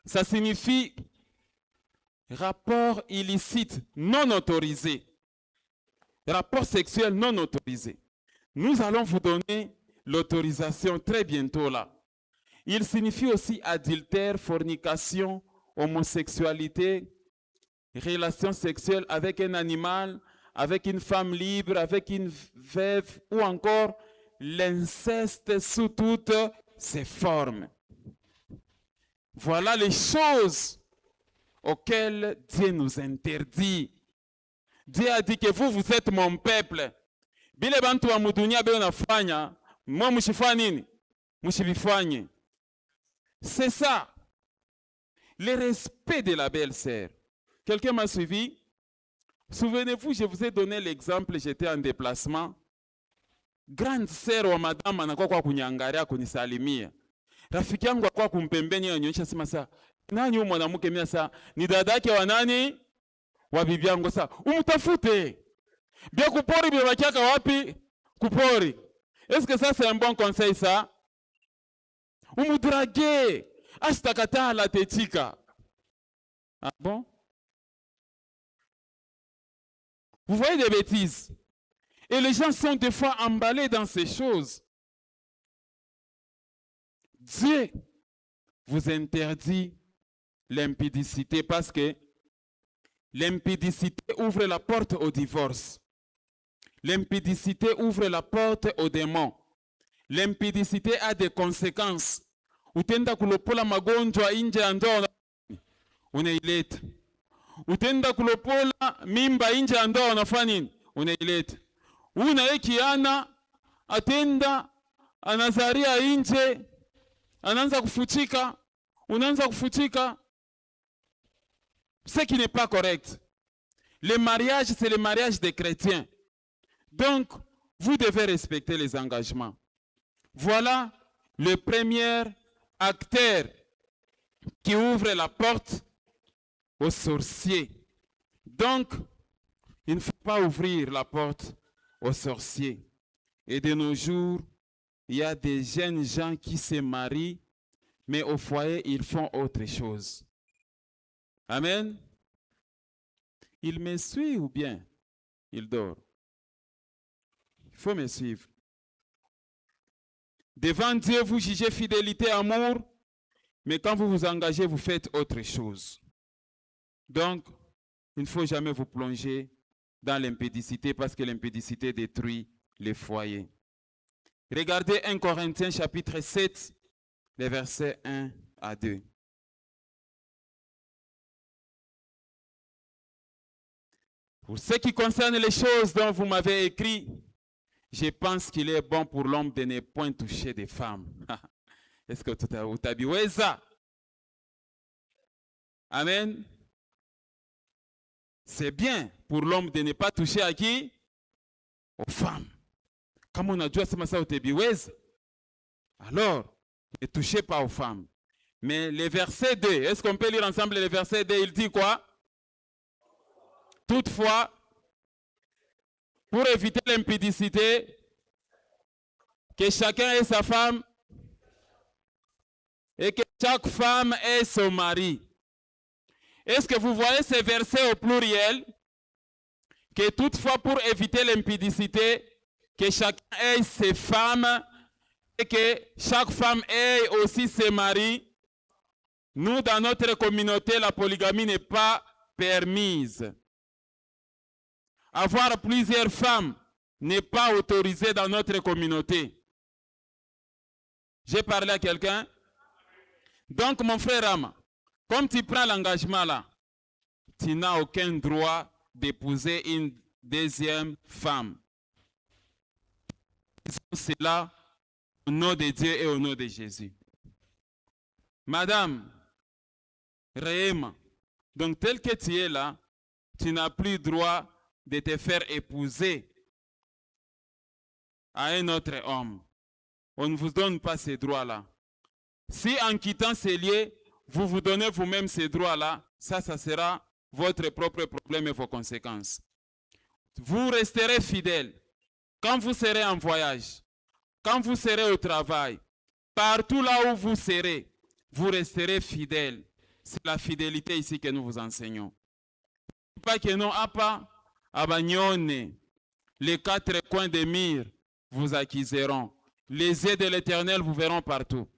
Ça signifie rapport illicite non autorisé. Rapport sexuel non autorisé. Nous allons vous donner l'autorisation très bientôt là. Il signifie aussi adultère, fornication, homosexualité, relation sexuelle avec un animal, avec une femme libre, avec une veuve, ou encore l'inceste sous toutes ses formes. Voilà les choses auxquelles Dieu nous interdit. Dieu a dit que vous êtes mon peuple. Bile bantu wa mudunia be unafanya, mwa mshifanya nini? Mshibifanye. C'est ça. Le respect de la belle-sœur. Quelqu'un m'a suivi? Souvenez-vous, je vous ai donné l'exemple, j'étais en déplacement. Grande sœur wa madame anakuwa kwa kunyangaria kunisalimia. Rafiki yangu kwa kumpembeni anyonyesha sema saa, nani huyu mwanamke mimi sasa? Ni dada yake wa nani? Wa bibi yangu sasa. Umtafute. Bia kupori bia wakiaka wapi? Kupori. Est-ce que ça c'est un bon conseil ça? Umudrague. Asitakata la tetika. Ah bon? Vous voyez des bêtises. Et les gens sont des fois emballés dans ces choses. Dieu vous interdit l'impudicité parce que l'impudicité ouvre la porte au divorce. L'impudicité ouvre la porte aux démons. L'impudicité a des conséquences. Utenda kulopola magonjwa nje ya ndoa unaileta. Utenda kulopola mimba nje ya ndoa unafanya nini? Unaileta. Una kiana atenda anazaria nje anaanza kufutika, unaanza kufutika. Ce qui n'est pas correct. Le mariage, c'est le mariage des chrétiens. Donc, vous devez respecter les engagements. Voilà le premier acteur qui ouvre la porte aux sorciers. Donc, il ne faut pas ouvrir la porte aux sorciers. Et de nos jours, il y a des jeunes gens qui se marient, mais au foyer, ils font autre chose. Amen. Il me suit ou bien il dort? Il faut me suivre. Devant Dieu, vous jugez fidélité, amour, mais quand vous vous engagez, vous faites autre chose. Donc, il ne faut jamais vous plonger dans l'impudicité parce que l'impudicité détruit les foyers. Regardez 1 Corinthiens chapitre 7, les versets 1 à 2. Pour ce qui concerne les choses dont vous m'avez écrit, je pense qu'il est bon pour l'homme de ne point toucher des femmes. Est-ce que utabiweza? Amen. C'est bien pour l'homme de ne pas toucher à qui? Aux femmes. Comme on a dit à ça utabiweza, alors ne touchez pas aux femmes. Mais le verset 2, est-ce qu'on peut lire ensemble le verset 2? Il dit quoi? Toutefois, pour éviter l'impudicité, que chacun ait sa femme et que chaque femme ait son mari. Est-ce que vous voyez ces versets au pluriel? Que toutefois, pour éviter l'impudicité, que chacun ait ses femmes et que chaque femme ait aussi ses maris. Nous, dans notre communauté, la polygamie n'est pas permise. Avoir plusieurs femmes n'est pas autorisé dans notre communauté. J'ai parlé à quelqu'un. Donc, mon frère Rama, comme tu prends l'engagement là, tu n'as aucun droit d'épouser une deuxième femme. C'est là au nom de Dieu et au nom de Jésus. Madame, Réma, donc tel que tu es là, tu n'as plus droit de te faire épouser à un autre homme. On ne vous donne pas ces droits-là. Si en quittant ces lieux, vous vous donnez vous-même ces droits-là, ça sera votre propre problème et vos conséquences. Vous resterez fidèle quand vous serez en voyage, quand vous serez au travail, partout là où vous serez, vous resterez fidèle. C'est la fidélité ici que nous vous enseignons. Pas que non, pas Abagnone, les quatre coins des murs vous acquiseront. Les yeux de l'Éternel vous verront partout.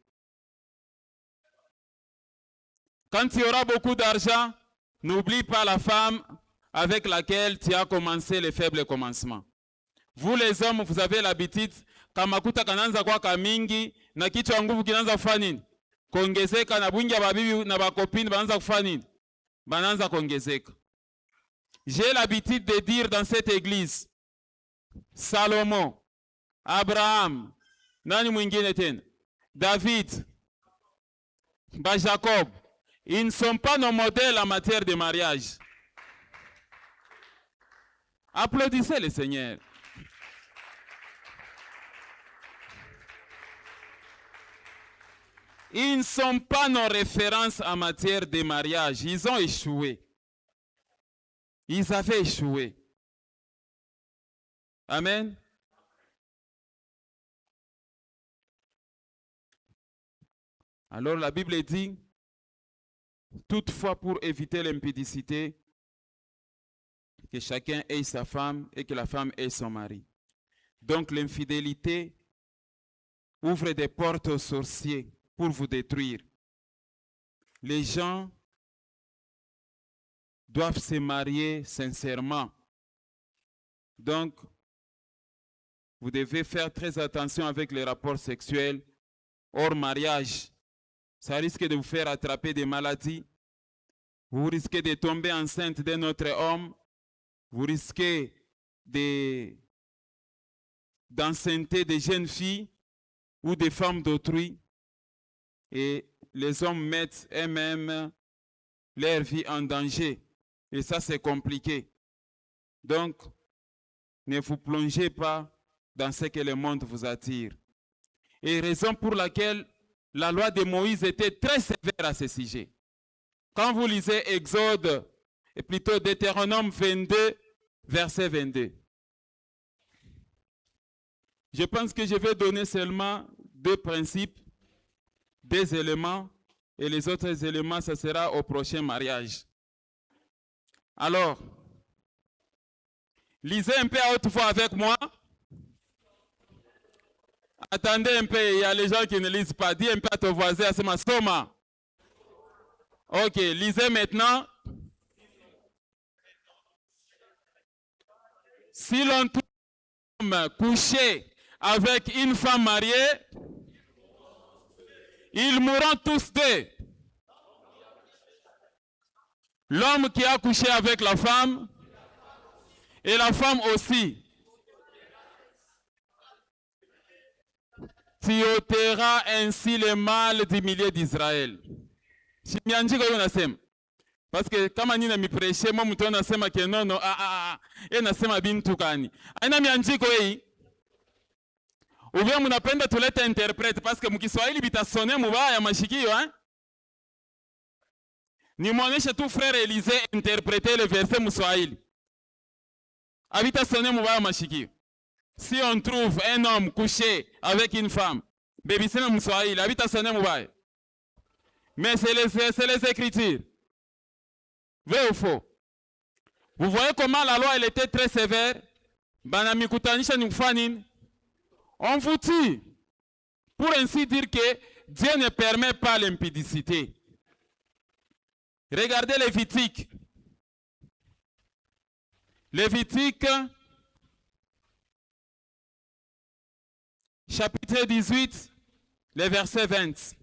Quand tu auras beaucoup d'argent, n'oublie pas la femme avec laquelle tu as commencé les faibles commencements. Vous les hommes, vous avez l'habitude, kamakuta kananza kwa kamingi, na kichwa nguvu kinanza kufanya nini? Kuongezeka, na bungi ya babibi na bakopini bananza kufanya nini? Bananza kuongezeka. J'ai l'habitude de dire dans cette église, Salomon, Abraham, nani mwingine tena? David, Jacob, ils ne sont pas nos modèles en matière de mariage. Applaudissez le Seigneur. Ils ne sont pas nos références en matière de mariage. Ils ont échoué. Ils avaient échoué. Amen. Alors la Bible dit, toutefois pour éviter l'impudicité, que chacun ait sa femme et que la femme ait son mari. Donc l'infidélité ouvre des portes aux sorciers pour vous détruire. Les gens doivent se marier sincèrement. Donc, vous devez faire très attention avec les rapports sexuels hors mariage. Ça risque de vous faire attraper des maladies. Vous risquez de tomber enceinte d'un autre homme. Vous risquez d'enceinte des jeunes filles ou des femmes d'autrui. Et les hommes mettent eux-mêmes leur vie en danger. Et ça, c'est compliqué. Donc, ne vous plongez pas dans ce que le monde vous attire. Et raison pour laquelle la loi de Moïse était très sévère à ce sujet. Quand vous lisez Exode, et plutôt Deutéronome 22, verset 22. Je pense que je vais donner seulement 2 principes, 2 éléments, et les autres éléments, ça sera au prochain mariage. Alors, lisez un peu à haute voix avec moi. Attendez un peu, il y a les gens qui ne lisent pas. Dis un peu à ton voisin, c'est ma soma. Ok, lisez maintenant. Si l'on trouve couché avec une femme mariée, ils mourront tous deux. L'homme qui a couché avec la femme et la femme aussi. Tu ôteras ainsi le mal du milieu d'Israël. Parce que kama nina mipreshe mo mtu anasema ke nono nasema bintu kani. Aina mianjiko hii. Ubia mnapenda tulete interprete parce que mkiswahili bitasone mubaya mashikio Nimuoneshe tu frère Élisée interpréter le verset mswahili. Habitasone mubaya mashikio. Si on trouve un homme couché avec une femme, baby c'est mswahili, habitasone mubaya. Mais c'est les Écritures. Vrai ou faux? Vous voyez comment la loi elle était très sévère? On vous tue. Pour ainsi dire que Dieu ne permet pas l'impudicité. Regardez Lévitique. Lévitique, chapitre 18, le verset 20.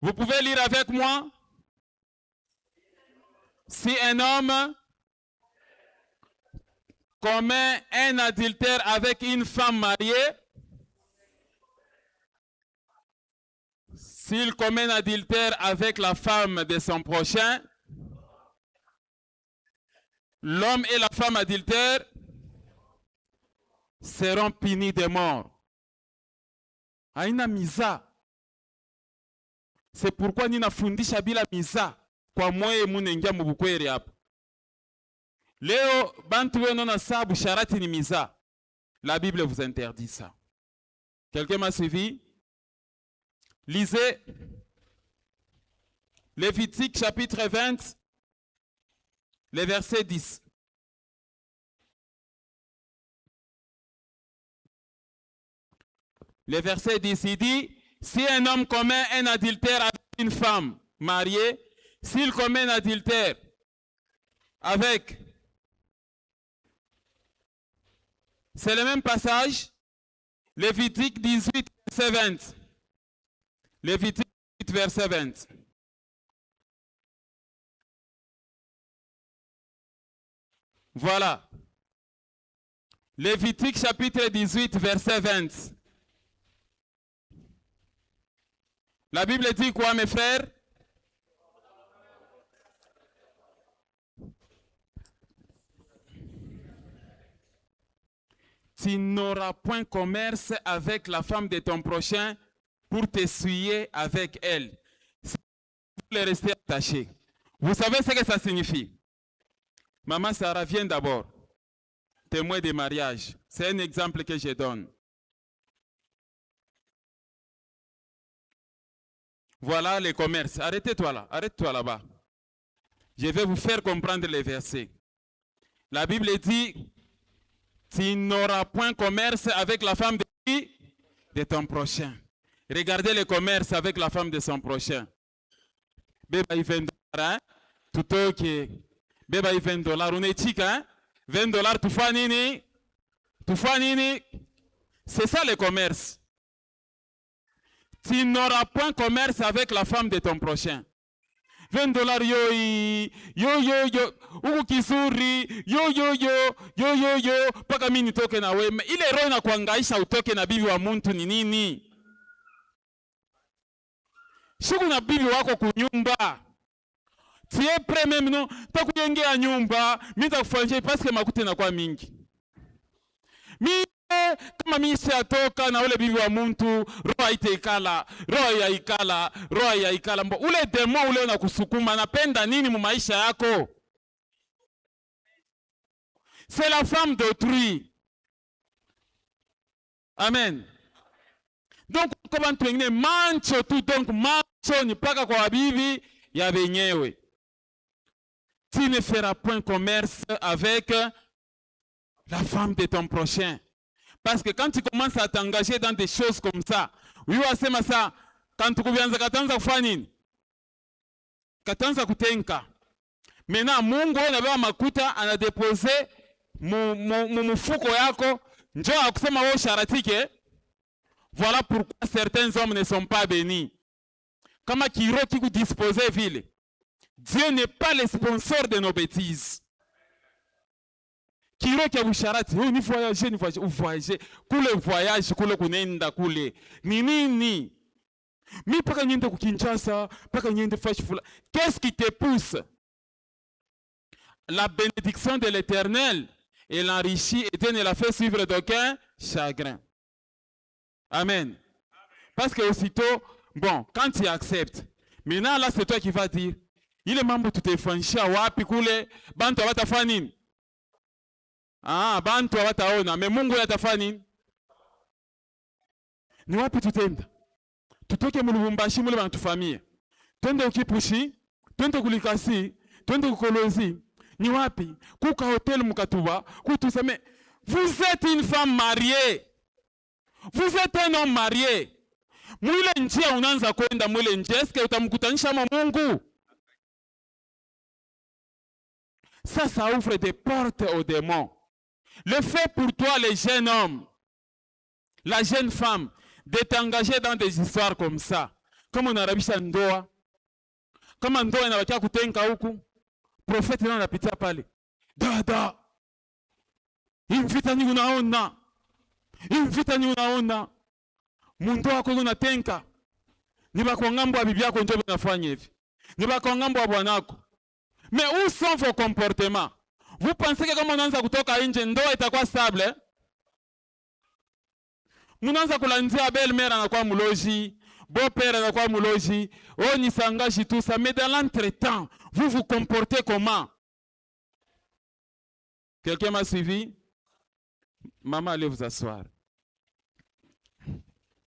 Vous pouvez lire avec moi. Si un homme commet un adultère avec une femme mariée, s'il commet un adultère avec la femme de son prochain, l'homme et la femme adultère seront punis de mort. Haina miza. C'est pourquoi ninafundisha bila miza kwa moyo munengia mubukweli hapa. Leo bantu weno na sabu sharati ni miza. La Bible vous interdit ça. Quelqu'un m'a suivi? Lisez Lévitique chapitre 20, le verset 10. Le verset 10, il dit: si un homme commet un adultère avec une femme mariée, s'il commet un adultère avec... C'est le même passage, Lévitique 18, verset 20. Lévitique 18, verset 20. Voilà. Lévitique chapitre 18, verset 20. La Bible dit quoi, mes frères? Tu n'auras point commerce avec la femme de ton prochain pour t'essuyer avec elle. Si vous voulez rester attaché. Vous savez ce que ça signifie? Maman Sarah, viens d'abord. Témoin de mariage. C'est un exemple que je donne. Voilà les commerces. Arrêtez-toi là. Arrête-toi là-bas. Je vais vous faire comprendre les versets. La Bible dit: tu n'auras point commerce avec la femme de qui? De ton prochain. Regardez le commerce avec la femme de son prochain. Beba $20, hein? Tout ok. Beba $20. On est chic, hein? $20, tu fais nini? Tu fais nini? C'est ça le commerce. Tu n'auras point commerce avec la femme de ton prochain. $20 yo uku kizuri yo paka mimi nitoke na wewe. Ile roho na kuangaisha utoke na bibi wa muntu ni nini? Shuku na bibi wako kunyumba. Tie preme mno takujengea nyumba, mimi nitakufanyia parce que makuta na kwa mingi. Mimi kama mimi siatoka na ule bibi wa muntu, roho haitaikala, roho ya ikala. Mbo ule demo ule unakusukuma, napenda nini mu maisha yako? C'est la femme d'autrui. Amen. Donc kwa bantu wengine mancho tu, donc mancho ni paka kwa bibi ya wenyewe. Tu ne feras point commerce avec la femme de ton prochain. Parce que quand tu commences à t'engager dans des choses comme ça, oui, wasema ça, quand tu kubianza katanza kufanya nini? Katanza kutenka. Maintenant Mungu anabeba makuta anadepose mfuko yako, njoo akusema wewe sharatike. Voilà pourquoi certains hommes ne sont pas bénis. Kama kiro kiku disposer vile. Dieu n'est pas le sponsor de nos bêtises. Kiro kia usharati, ni voyager, kule voyage, kule kunenda kule. Ni nini? Mi paka nyende kukinchasa, paka nyende fashfula. Qu'est-ce qui te pousse? La bénédiction de l'Éternel et l'enrichit et Dieu ne la fait suivre d'aucun chagrin. Amen. Parce que aussitôt, bon, quand tu acceptes, maintenant là c'est toi qui vas dire, il est mambo tutefanyisha wapi kule, bantu watafanya nini? Ah, bantu wataona, mais Mungu atafanya nini? Ni wapi tutenda? Tutoke mu Lubumbashi mule bantu famille. Twende ukipushi, twende kulikasi, twende kukolozi. Ni wapi? Kuka hotel mukatuba, kutuseme, vous êtes une femme mariée. Vous êtes un homme marié. Mwile njia unaanza kwenda mwile njia, eske utamkutanisha na Mungu? Ça ouvre des portes aux démons. Le fait pour toi, les jeunes hommes, la jeune femme, de t'engager dans des histoires comme ça, comme on arabisha ndoa, kama ndoa inawakia kutenka huku, prophète na anapitia pale, dada, invita ni unaona, mundu wako unatenka, ni bako ngambo wa bibi yako ndio binafanya hivi, ni bako ngambo wa bwanako. Mais où sont vos comportements? Vous pensez que comme on anza kutoka nje ndoa itakuwa stable? Munaanza kulanzia belle-mère anakuwa muloji, beau-père anakuwa muloji, oh ni sangaji tout ça, mais dans l'entretemps, vous vous comportez comment? Quelqu'un m'a suivi? Maman, allez vous asseoir.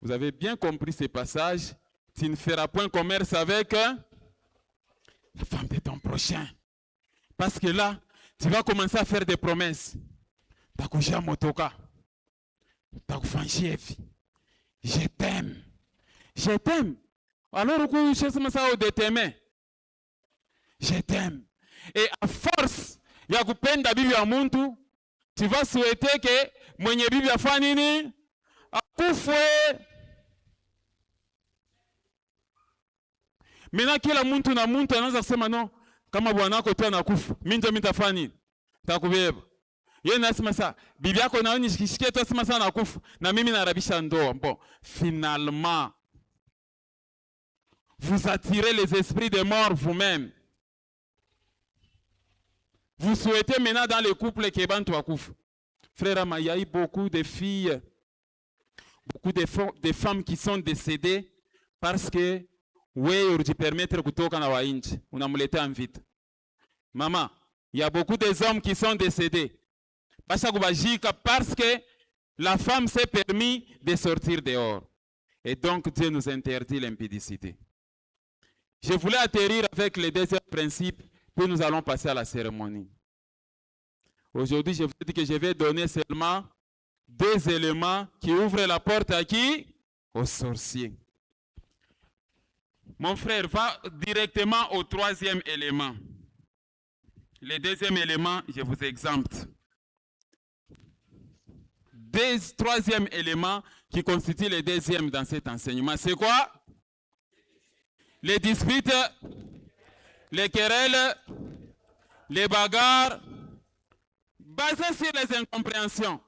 Vous avez bien compris ces passages. Tu ne feras point commerce avec la femme de ton prochain. Parce que là, tu vas commencer à faire des promesses. Takuja motoka. Takufanyia hivi. Je t'aime. Je t'aime. Alors que je sais ça au de t'aimer. Je t'aime. Et à force ya kupenda bibi ya muntu, tu vas souhaiter que mwenye bibi afanye nini? Akufe. Maintenant kila muntu na muntu anaanza kusema no, kama bwanako tu anakufa, mimi ndio nitafanya nini? Takubeba. Yeye anasema sasa, bibi yako nayo nishikie tu asema sana anakufa na mimi narabisha ndoa. Bon, finalement vous attirez les esprits de mort vous-même. Vous souhaitez maintenant dans le couple que bantu wakufa. Frère, il y a eu beaucoup de filles, beaucoup de femmes qui sont décédées parce que wewe ulijipermettre kutoka na wainji, unamletea mvita. Maman, il y a beaucoup de hommes qui sont décédés parce que la femme s'est permis de sortir dehors. Et donc Dieu nous interdit l'impudicité. Je voulais atterrir avec le deuxième principe, puis nous allons passer à la cérémonie. Aujourd'hui, je vous dis que je vais donner seulement 2 éléments qui ouvrent la porte à qui? Aux sorciers. Mon frère, va directement au 3e élément. Le 2e élément, je vous exempte. 3e élément qui constitue le 2e dans cet enseignement, c'est quoi? Les disputes, les querelles, les bagarres, basées sur les incompréhensions.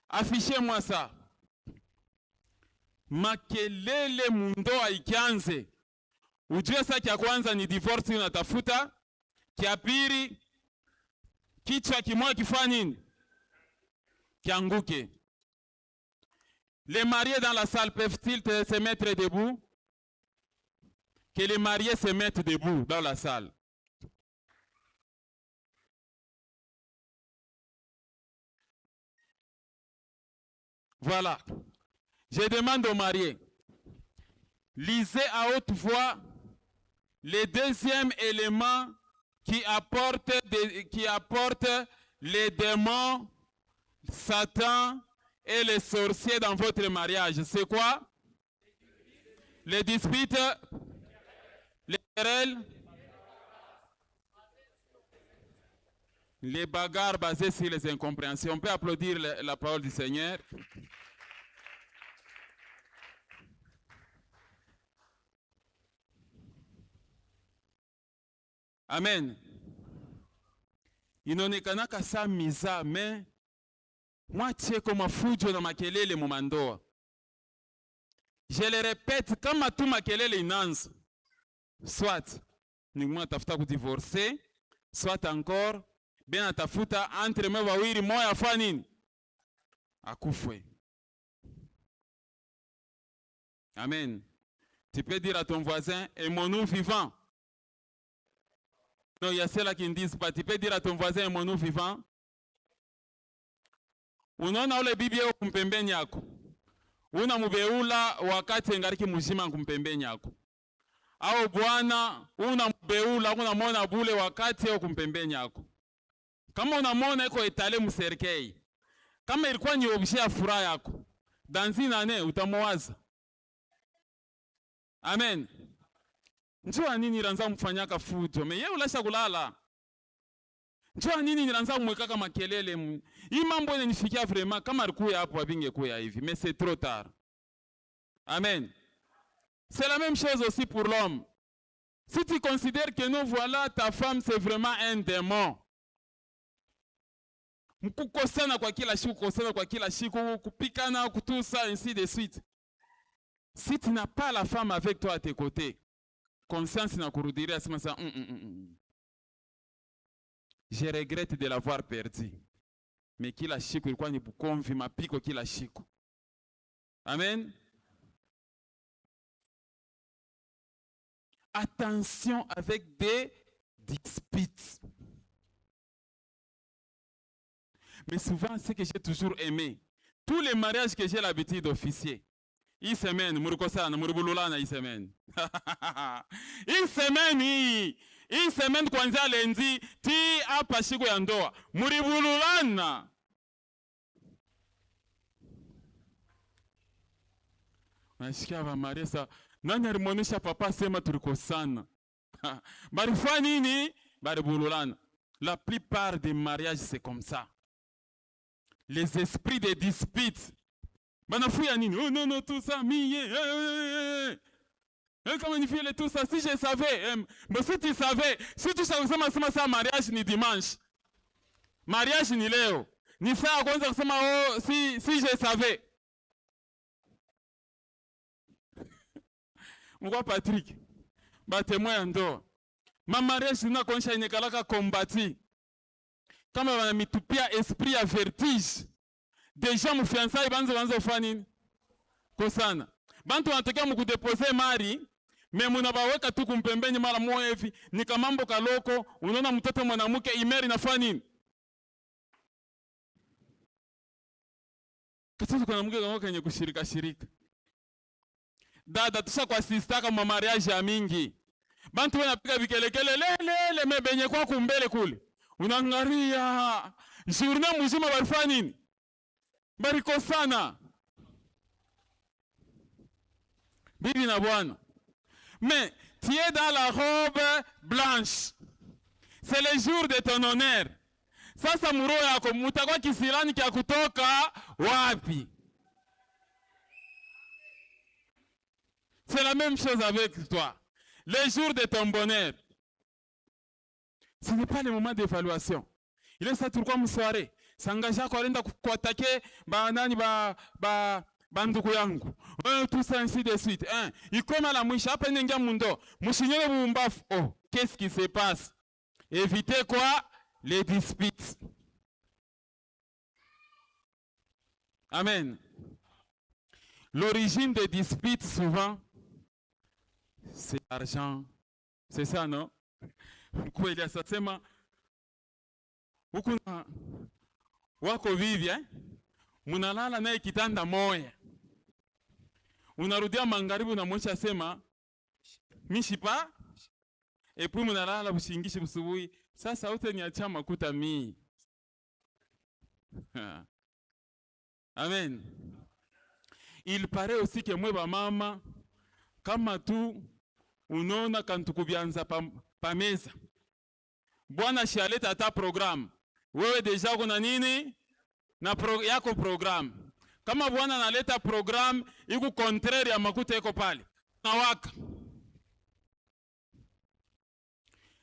Affichez-moi ça. Makelele mundoa ikianze. Ujue sa kia kwanza ni divorce unatafuta. Kia pili, kichwa kimoja kifanya nini? kianguke. Les mariés dans la salle peuvent-ils se mettre debout? Que les mariés se mettent debout dans la salle. Voilà. Je demande aux mariés, lisez à haute voix le deuxième élément qui apporte les démons, Satan et les sorciers dans votre mariage. C'est quoi? Les disputes, les querelles, les bagarres basées sur les incompréhensions. On peut applaudir la parole du Seigneur. Amen. Inaonekanaka saa miza me mwache kama fujo na makelele mumandoa. Je le répète, kama tu makelele inaanza, soit ni mwatafuta kudivorcer, soit encore bien atafuta entre me wawili moya afanya nini? Akufwe. Amen. Tu peux dire à ton voisin, aimons-nous vivants. Non, il y a ceux-là qui ne disent pas. Tu peux dire à ton voisin, aimons-nous vivants. Unaona ule bibi yako kumpembeni yako. Unamubeula wakati ngariki mzima kumpembeni yako. Au bwana unamubeula unamwona bule wakati yako kumpembeni yako. Kama unamwona iko etale mserkei. Kama ilikuwa ni objet ya furaha yako. Danzi nane utamuwaza. Amen. Njua nini niranza mfanyaka fujo? Me yeye ulasha kulala. Njua nini niranza mwekaka makelele? Hii mambo inanifikia vraiment kama alikuwa hapo abingekuwa hivi. Mais c'est trop tard. Amen. C'est la même chose aussi pour l'homme. Si tu considères que non, voilà, ta femme c'est vraiment un démon. Mkukosana kwa kila siku, kukosana kwa kila siku, kupikana, kutusa, ainsi de suite. Si tu n'as pas la femme avec toi à tes côtés, conscience na kurudiria sema ça. Je regrette de l'avoir perdu. Mais kila siku ilikuwa ni bukomvi mapiko kila siku. Amen. Attention avec des disputes. Mais souvent, ce que j'ai toujours aimé, tous les mariages que j'ai l'habitude d'officier, une semaine, murukosana, murubululana, une semaine. Une semaine kwanza lendi, ti hapa siku ya ndoa, muribululana. Nasikia wa Marisa, nani alimuonesha papa sema tulikosana. Barifanya nini? Baribululana. La plupart des mariages c'est comme ça. Les esprits de disputes. Banafuya nini? Oh non, non, tout ça, comment il fait tout ça? Si je savais, mais si tu savais, si tu savais ça, mariage ni dimanche. Mariage ni leo. Ni saa kwanza kusema oh, si je savais. Mwa Patrick, ba témoin ya ndoa. Ma mariage na konsha inekalaka kombati. Kama wanamitupia esprit ya vertige. Deja mfiançailles banza ufanya nini? Kosana. Bantu wanatokea mkudepose mari, me munabaweka tu kumpembeni mara moja hivi, ni kamambo kaloko, unaona mtoto mwanamke imeri nafanya nini? Katoto kuna mke kama kenye kushirika. Dada tusha kwa sister kama mariage ya mingi. Bantu wanapiga vikelekele lele mebenye kwa kumbele kule. Unangaria. Journée mzima barifanya nini? Barikosana. Bibi na bwana. Mais tu es dans la robe blanche. C'est le jour de ton honneur. Sasa muro yako mutakuwa kisirani kia kutoka wapi? C'est la même chose avec toi. Le jour de ton bonheur. Ce n'est pas le moment d'évaluation. Il est ça turquois msoirée. S'engager kwa lenda kuatake nani banduku yangu. Tout ça ainsi de suite. Ikoma la mwisha hapa nengia mundo. Mushinyele bumbafu. Oh, qu'est-ce qui se passe? Évitez quoi? Les disputes. Amen. L'origine des disputes, souvent, c'est l'argent. C'est ça, non? Kweli asasema huku na wako vivi munalala naye kitanda moya, unarudia magharibi unamwesha sema mishipa, epi munalala bushingishi busubuhi, sasa ute niacha makuta mii. Amen. Il paraît aussi que mwe ba mama kama tu unaona kantukubyanza pa meza, bwana shaleta ata program, wewe deja kuna nini na yako program. Kama bwana analeta program iku contraire ya makuta yako pale na waka,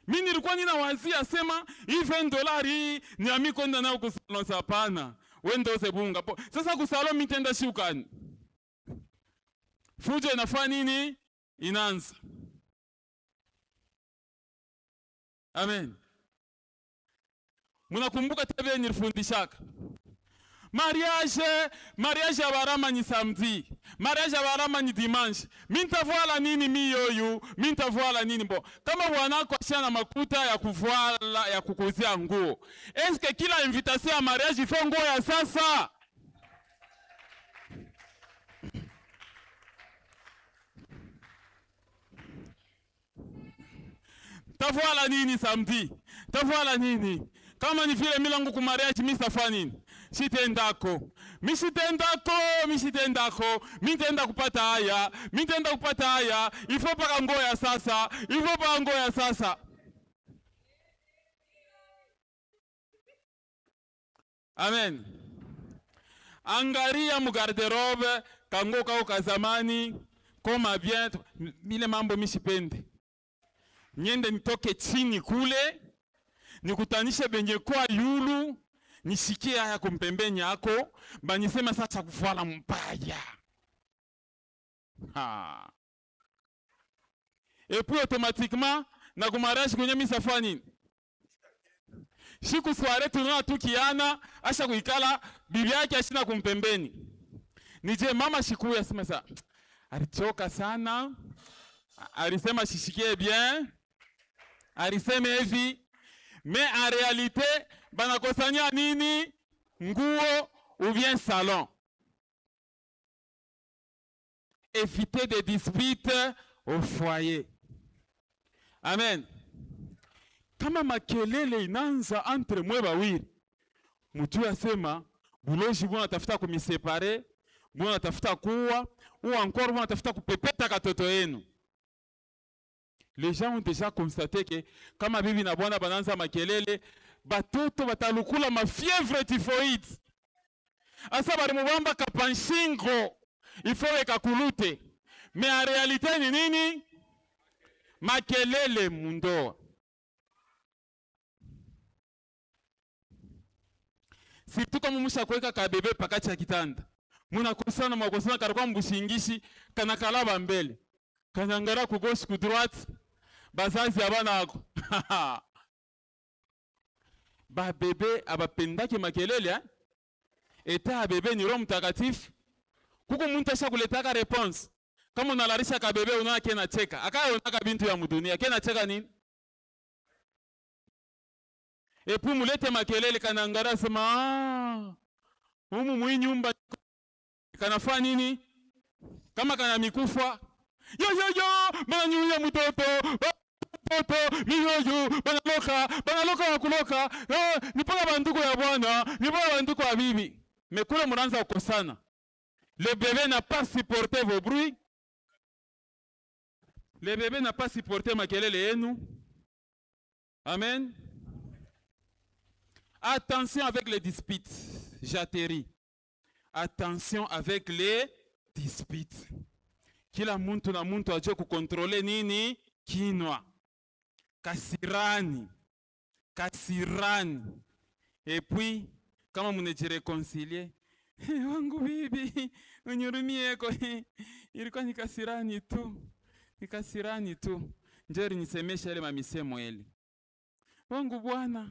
mimi nilikuwa ninawazia sema hii $20 ni ami kwenda nao kusalo. Hapana, wewe ndio sebunga sasa kusalo mitenda shukani, fujo inafanya nini? Inaanza. Amen. Munakumbuka tabe nilifundishaka mariage abarama ni samedi, mariage abarama ni dimanche. Mintavuala nini miyoyu, mintavuala nini bo. Kama bwanako ashana makuta ya kuvuala ya kukuzia nguo, eske kila invitation ya mariage ifo nguo ya sasa? Tavuala nini samedi? Tavuala nini? Kama ni vile milangu ku mariage misafa nini? Sitendako. Mitenda kupata haya. Ifo paka nguo ya sasa. Amen. Angaria mu garderobe kango kao kazamani koma bien mile mambo mishipende. Niende nitoke chini kule, nikutanishe benye kwa yulu, nishikie haya kumpembeni yako, banisema sasa kufuala mbaya. Et puis automatiquement, na kumarashi kwenye misafani. Siku soirée tunona tukiana, asha kuikala, bibi yake ashina kumpembeni. Nije mama shikuya sema sa, alichoka sana, alisema shishikie bien, alisema hivi, mais en réalité, banakosanya nini? Nguo ou bien salon. Éviter des disputes au foyer. Amen. Kama makelele inaanza entre mwe bawili, mtu asema buloji bwana tafuta kumisepare, bwana tafuta kuwa, ou encore bwana tafuta kupepeta katoto yenu. Les gens ont déjà constaté que kama bibi na bwana bananza makelele, batoto batalukula mafièvre typhoïde. Asa bari mubamba kapanshingo, il faut ekakulute. Mais en réalité ni nini? Makelele mundoa. Surtout kama musha kweka kabebe pakati ya kitanda. Munakosana mwakosana karukwa mbushingishi kanakalaba mbele. Kanangara ku gauche ku droite. Bazazi abana ako. Ba bebe abapendaki makelele eta bebe ni Roho Mtakatifu. Kuko muntu asha kuletaka response. Kama unalarisha ka bebe unaona kena cheka. Akaya unaka bintu ya mudunia. Kena cheka nini? Epu mulete makelele kanangara sema humu mwi nyumba kanafanya nini? Kama kana mikufa. Yo bana nyuya mtoto miyoyo banaloka wakuloka nipola banduko ya bwana nipola banduko ya bibi. Mekule muranza ukosana. Le bébé n'a pas supporté vos bruits. Le bébé n'a pas supporté makelele yenu. Amen. Attention avec les disputes. J'atterris. Attention avec les disputes. Kila muntu na muntu ajue kukontrole nini? Kinwa. Kasirani. Et puis, kama munejireconcilier, wangu bibi, unyurumie ko, ilikuwa nikasirani tu. Njeri nisemesha ile mamisemo ile. Wangu bwana,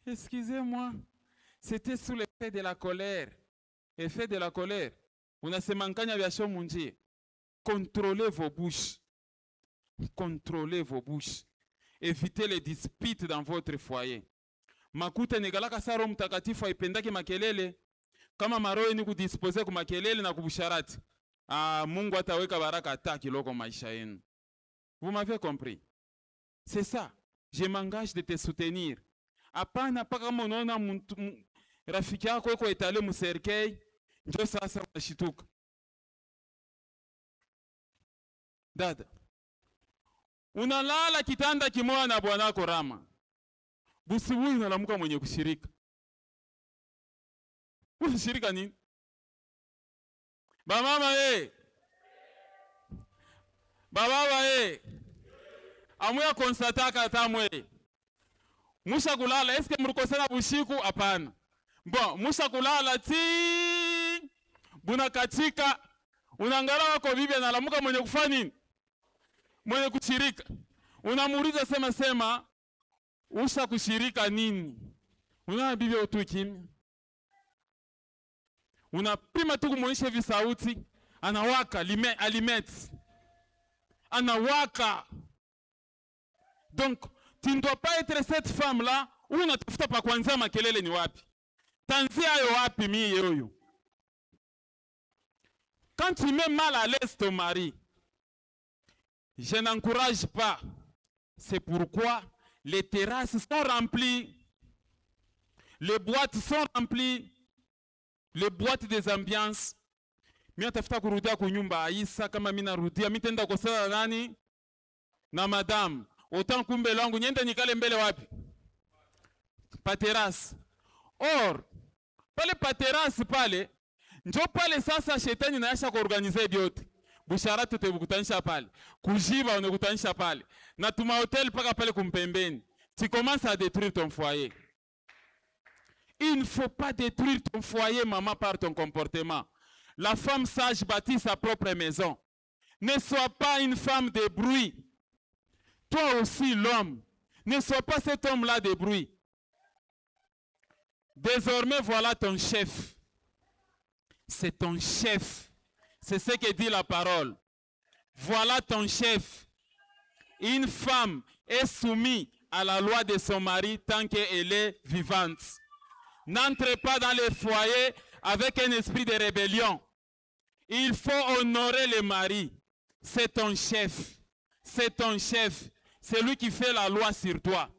excusez-moi, c'était sous l'effet de la colère. effet de la colère. Unasemanganya vya munjie. Contrôlez vos bouches. Contrôlez vos bouches. Évitez les disputes dans votre foyer. Makuta negalaka sa Roho Mtakatifu haipendaki makelele. Kama maroho ni kudispose kwa makelele na kubusharati. Mungu ataweka baraka hata kiloko maisha yenu. Vous m'avez compris? C'est ça. Je m'engage de te soutenir. Hapana paka unaona rafiki yako yuko etale muserkei, ndio sasa unashituka. Dada, unalala kitanda kimoja na bwanako Rama. Busibuhi unalamuka mwenye kushirika. Unashirika nini? Bamama Bababa amuya konstataka tamwe. Musha kulala, eske murukosena bushiku? Hapana. Bon, musha kulala ti buna katika unangala wako bibi analamuka mwenye kufanya nini? Mwenye kushirika. Unamuuliza sema usha kushirika nini? Una bibi otuki. Unapima tu kumuonyesha hivi sauti, anawaka alimets. Anawaka. Donc, tu ne dois pas être cette femme-là où on a tout fait par kwanza makelele ni wapi. Tanzia yo wapi mi yoyo. Quand tu mets mal à l'aise ton mari, je n'encourage pas. C'est pourquoi les terrasses sont remplies, les boîtes sont remplies, les boîtes des ambiances. Mimi tafuta kurudia kunyumba Aisa kama mimi narudia, mimi tenda kosana nani? Na madame. Autant kumbe langu nyende nikale mbele wapi? Pa terrasse. Or, pale pa terrasse pale, njo pale sasa shetani naasha kuorganize biote. Busharatu tebukutanisha pale. Kujiba unekutanisha pale. Na tuma hotel paka pale kumpembeni. Tu commences à détruire ton foyer. Il ne faut pas détruire ton foyer, maman, par ton comportement. La femme sage bâtit sa propre maison. Ne sois pas une femme de bruit. Toi aussi, l'homme, ne sois pas cet homme-là de bruit. Désormais, voilà ton chef. C'est ton chef. C'est ce que dit la parole. Voilà ton chef. Une femme est soumise à la loi de son mari tant qu'elle est vivante. N'entre pas dans les foyers avec un esprit de rébellion. Il faut honorer le mari. C'est ton chef. C'est ton chef. C'est lui qui fait la loi sur toi.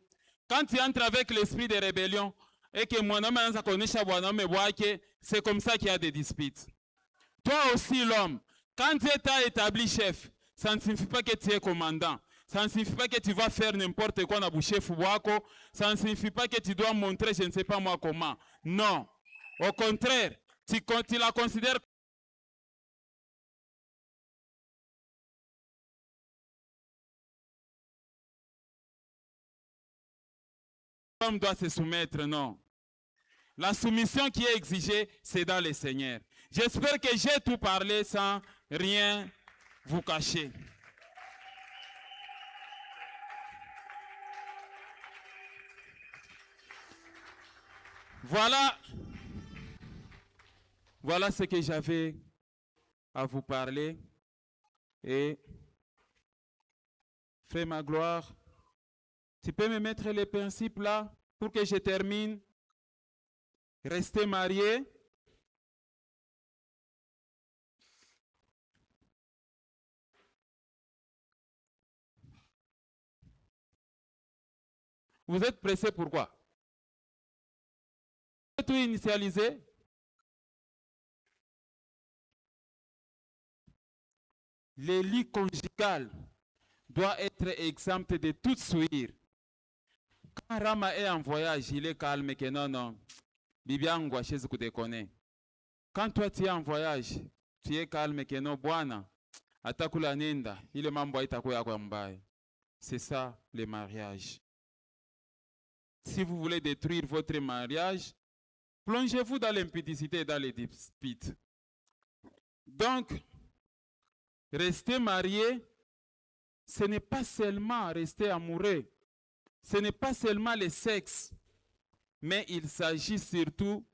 Quand tu entres avec l'esprit de rébellion et que mon homme a connu c'est comme ça qu'il y a des disputes. Toi aussi l'homme, quand tu es établi chef, ça ne signifie pas que tu es commandant. Ça ne signifie pas que tu vas faire n'importe quoi dans le chef wako. Ça ne signifie pas que tu dois montrer je ne sais pas moi comment. Non. Au contraire, tu la considères l'homme doit se soumettre, non. La soumission qui est exigée, c'est dans le Seigneur. J'espère que j'ai tout parlé sans rien vous cacher. Voilà ce que j'avais à vous parler. Et fais ma gloire. Tu peux me mettre les principes là pour que je termine. Restez mariés. Vous êtes pressés pourquoi? Tout initialisé. Le lit conjugal doit être exempt de toute souillure. Quand Rama est en voyage, il est calme que non. Bibiangu achezi kutekone. Quand toi tu es en voyage, tu es calme que non bwana. Atakula nenda, ile mambo haitakuwa kwa mbaya. C'est ça le mariage. Si vous voulez détruire votre mariage, plongez-vous dans l'impudicité et dans les disputes. Donc, rester marié, ce n'est pas seulement rester amoureux. Ce n'est pas seulement le sexe, mais il s'agit surtout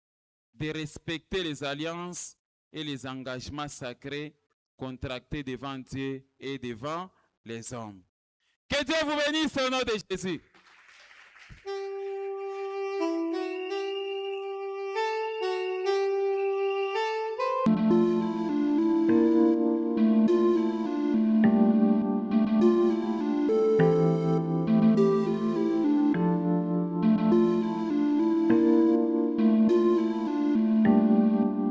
de respecter les alliances et les engagements sacrés contractés devant Dieu et devant les hommes. Que Dieu vous bénisse au nom de Jésus.